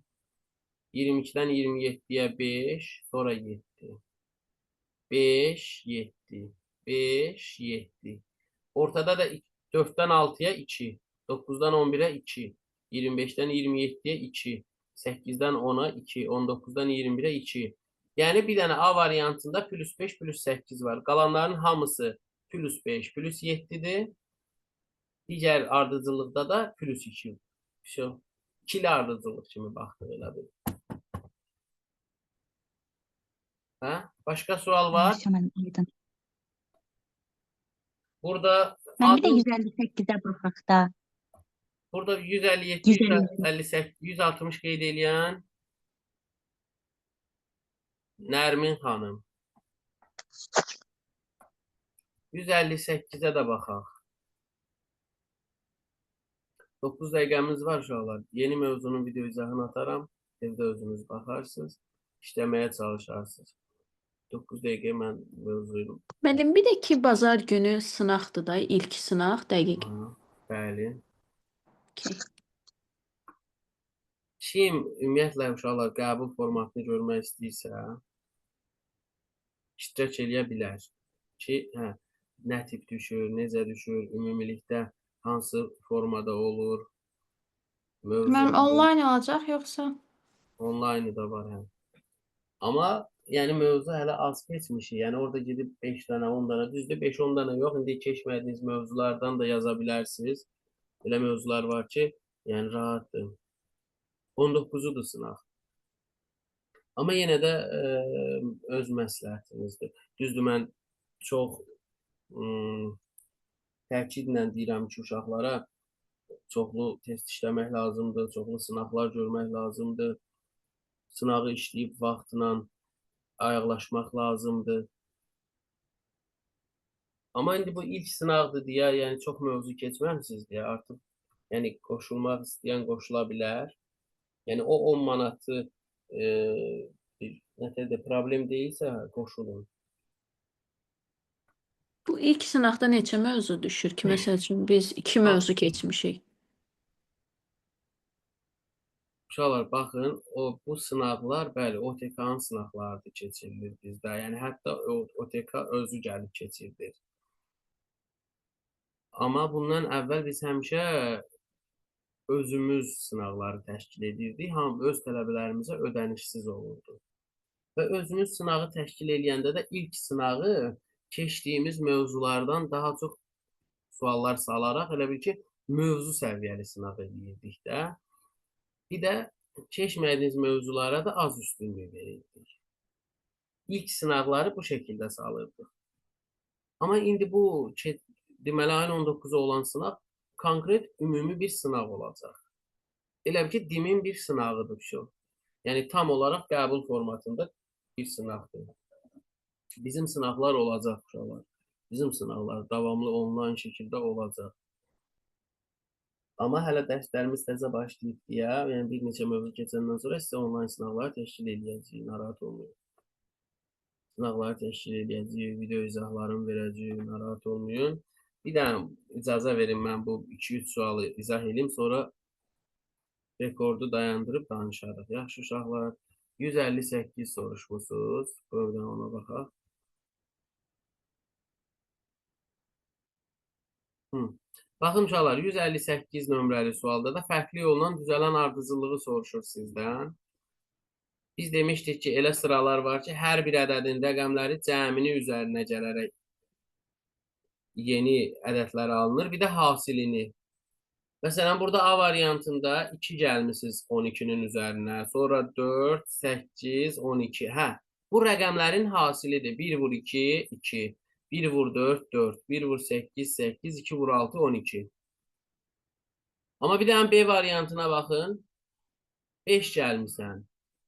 22-dən 27-yə 5, sonra 7. 5, 7, 5, 7. Ortada da 4-dən 6-ya 2, 9-dan 11-ə 2, 25-dən 27-yə 2, 8-dən 10-a 2, 19-dan 21-ə 2. Yəni bir dənə A variantında plus 5, plus 8 var. Qalanların hamısı plus 5, plus 7-dir. Digər ardıcılıqda da plus 2. İkili ardıcılıq kimi baxdıq elə bir. Hə? Başqa sual var? Burada Mən bir də 158-ə baxaq da. Burada 157, 158, 160 qeyd eləyən Nərmin xanım. 158-ə də baxaq. 9 dəqiqəmiz var uşaqlar. Yeni mövzunun video izahını ataram. Evdə özünüz baxarsınız. İşləməyə çalışarsınız. 9 dəqiqə mən mövzuyum. Müəllim, bir də ki, bazar günü sınaqdır da, ilk sınaq, dəqiq. Bəli. Okay. Kim ümumiyyətlə uşaqlar qəbul formatını görmək istəyirsə, iştirak eləyə bilər ki, nə tip düşür, necə düşür, ümumilikdə hansı formada olur. Müəllim, onlayn olacaq yoxsa? Onlayn da var, hə. Amma yəni mövzu hələ az keçmişik. Yəni orada gedib 5 dənə, 10 dənə, düzdür 5-10 dənə yox. İndi keçmədiyiniz mövzulardan da yaza bilərsiniz. Elə mövzular var ki, yəni rahatdır. 19-udur sınaq. Amma yenə də öz məsləhətinizdir. Düzdür, mən çox təkidlə deyirəm ki, uşaqlara çoxlu test işləmək lazımdır, çoxlu sınaqlar görmək lazımdır. Sınağı işləyib vaxtla ayaqlaşmaq lazımdır. Amma indi bu ilk sınaqdır deyə, yəni çox mövzu keçməmisiniz deyə artıq yəni qoşulmaq istəyən qoşula bilər. Yəni o 10 manatı bir nətərdə problem deyilsə qoşulun. Bu ilk sınaqda neçə mövzu düşür ki, məsəl üçün biz 2 mövzu keçmişik. Uşaqlar baxın, bu sınaqlar bəli OTK-nın sınaqlarıdır keçirilir bizdə. Yəni hətta OTK özü gəlib keçirdir. Amma bundan əvvəl biz həmişə özümüz sınaqları təşkil edirdik. Öz tələbələrimizə ödənişsiz olurdu. Və özümüz sınağı təşkil edəndə də ilk sınağı keçdiyimiz mövzulardan daha çox suallar salaraq elə bil ki, mövzu səviyyəli sınaq edirdik də. Bir də keçmədiyiniz mövzulara da az üstünlük verirdik. İlk sınaqları bu şəkildə salırdıq. Amma indi bu deməli ayın 19-u olan sınaq konkret ümumi bir sınaq olacaq. Elə bil ki, DİM-in bir sınağıdır şu. Yəni tam olaraq qəbul formatında bir sınaqdır. Bizim sınaqlar olacaq uşaqlar. Bizim sınaqlar davamlı onlayn şəkildə olacaq. Amma hələ dərslərimiz təzə başlayıb deyə, yəni bir neçə mövzu keçəndən sonra sizə onlayn sınaqları təşkil edəcəyik, narahat olmayın. Sınaqları təşkil edəcəyik, video izahlarını verəcəyik, narahat olmayın. Bir dənə icazə verin, mən bu 2-3 sualı izah edeyim, sonra rekordu dayandırıb danışarıq. Yaxşı uşaqlar, 158 soruşmusunuz, buradan ona baxaq. Baxın uşaqlar, 158 nömrəli sualda da fərqli yolla düzələn ardıcıllığı soruşur sizdən. Biz demişdik ki, elə sıralar var ki, hər bir ədədin rəqəmləri cəmini üzərinə gələrək yeni ədədlər alınır. Bir də hasilini. Məsələn, burada A variantında 2 gəlmişsiniz 12-nin üzərinə. Sonra 4, 8, 12. Hə, bu rəqəmlərin hasilidir. 1 vur 2, 2. 1 vur 4, 4. 1 vur 8, 8. 2 vur 6, 12. Amma bir dənə B variantına baxın. 5 gəlmişsən.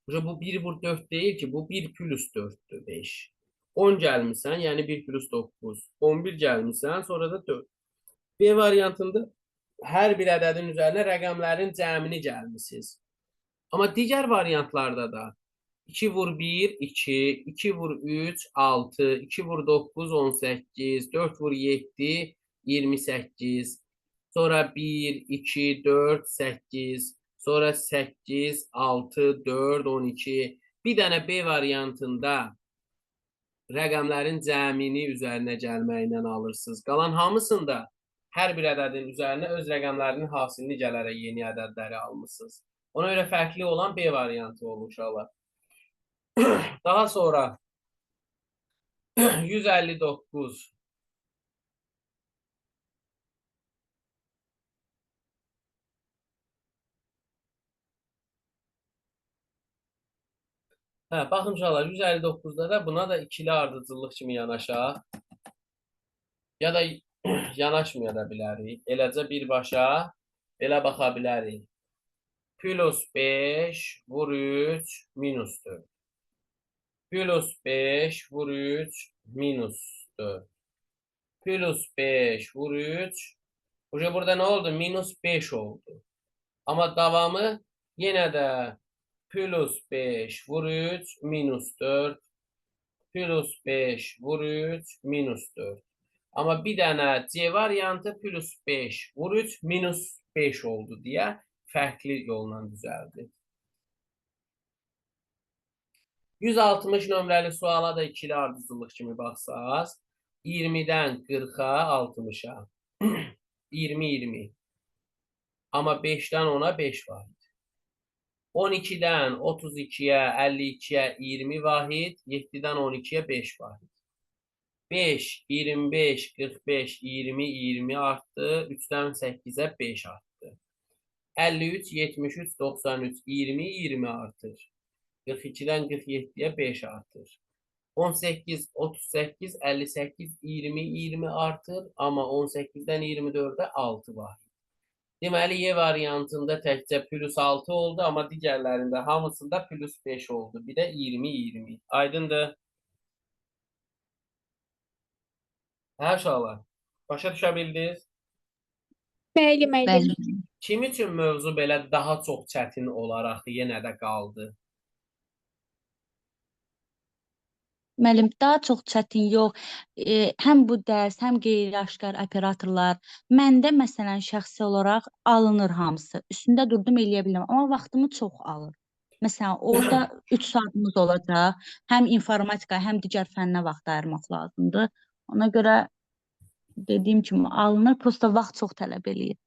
Bu 1 vur 4 deyil ki, bu 1 plus 4'dür 5. 10 gəlmişsən, yəni 1 plus 9. 11 gəlmişsən, sonra da 4. B variantında hər bir ədədin üzərinə rəqəmlərin cəmini gəlmişsiniz. Amma digər variantlarda da 2 vur 1, 2, 2 vur 3, 6, 2 vur 9, 18, 4 vur 7, 28, sonra 1, 2, 4, 8, sonra 8, 6, 4, 12. Bir dənə B variantında rəqəmlərin cəmini üzərinə gəlməklə alırsınız. Qalan hamısında hər bir ədədin üzərinə öz rəqəmlərinin hasilini gələrək yeni ədədləri almışsınız. Ona görə fərqli olan B variantı olur uşaqlar. Daha sonra 159. Hə, baxın uşaqlar, 159-da da buna da ikili ardıcıllıq kimi yanaşaq. Ya da yanaşmaya da bilərik. Eləcə birbaşa belə baxa bilərik. Plus 5 vur 3 minus 4. Plus 5 vur 3 minus 4. Plus 5 vur 3. Burada nə oldu? Minus 5 oldu. Amma davamı yenə də plus 5 vur 3 minus 4. Plus 5 vur 3 minus 4. Amma bir dənə C variantı plus 5 vur 3 minus 5 oldu deyə fərqli yolla düzəldi. 160 nömrəli suala da ikili ardıcıllıq kimi baxsaq, 20-dən 40-a 60-a, 20-20. Amma 5-dən 10-a 5 vahid. 12-dən 32-yə, 52-yə 20 vahid, 7-dən 12-yə 5 vahid. 5, 25, 45, 20, 20 artdı, 3-dən 8-ə 5 artdı. 53, 73, 93, 20, 20 artır. 42-dən 47-yə 5 artır. 18, 38, 58, 20, 20 artır. Amma 18-dən 24-ə 6 var. Deməli, Y variantında təkcə +6 oldu, amma digərlərində hamısında +5 oldu. Bir də 20-20. Aydındır? Hə, uşaqlar. Başa düşə bildiniz? Bəli, müəllim. Bəli. Kim üçün mövzu belə daha çox çətin olaraq yenə də qaldı? Müəllim, daha çox çətin yox. Həm bu dərs, həm qeyri-aşkar operatorlar. Məndə məsələn şəxsi olaraq alınır hamısı. Üstündə durdum eləyə bilirəm, amma vaxtımı çox alır. Məsələn, orada 3 saatımız olacaq. Həm informatika, həm digər fənnə vaxt ayırmaq lazımdır. Ona görə dediyim kimi alınır, prosta vaxt çox tələb eləyir.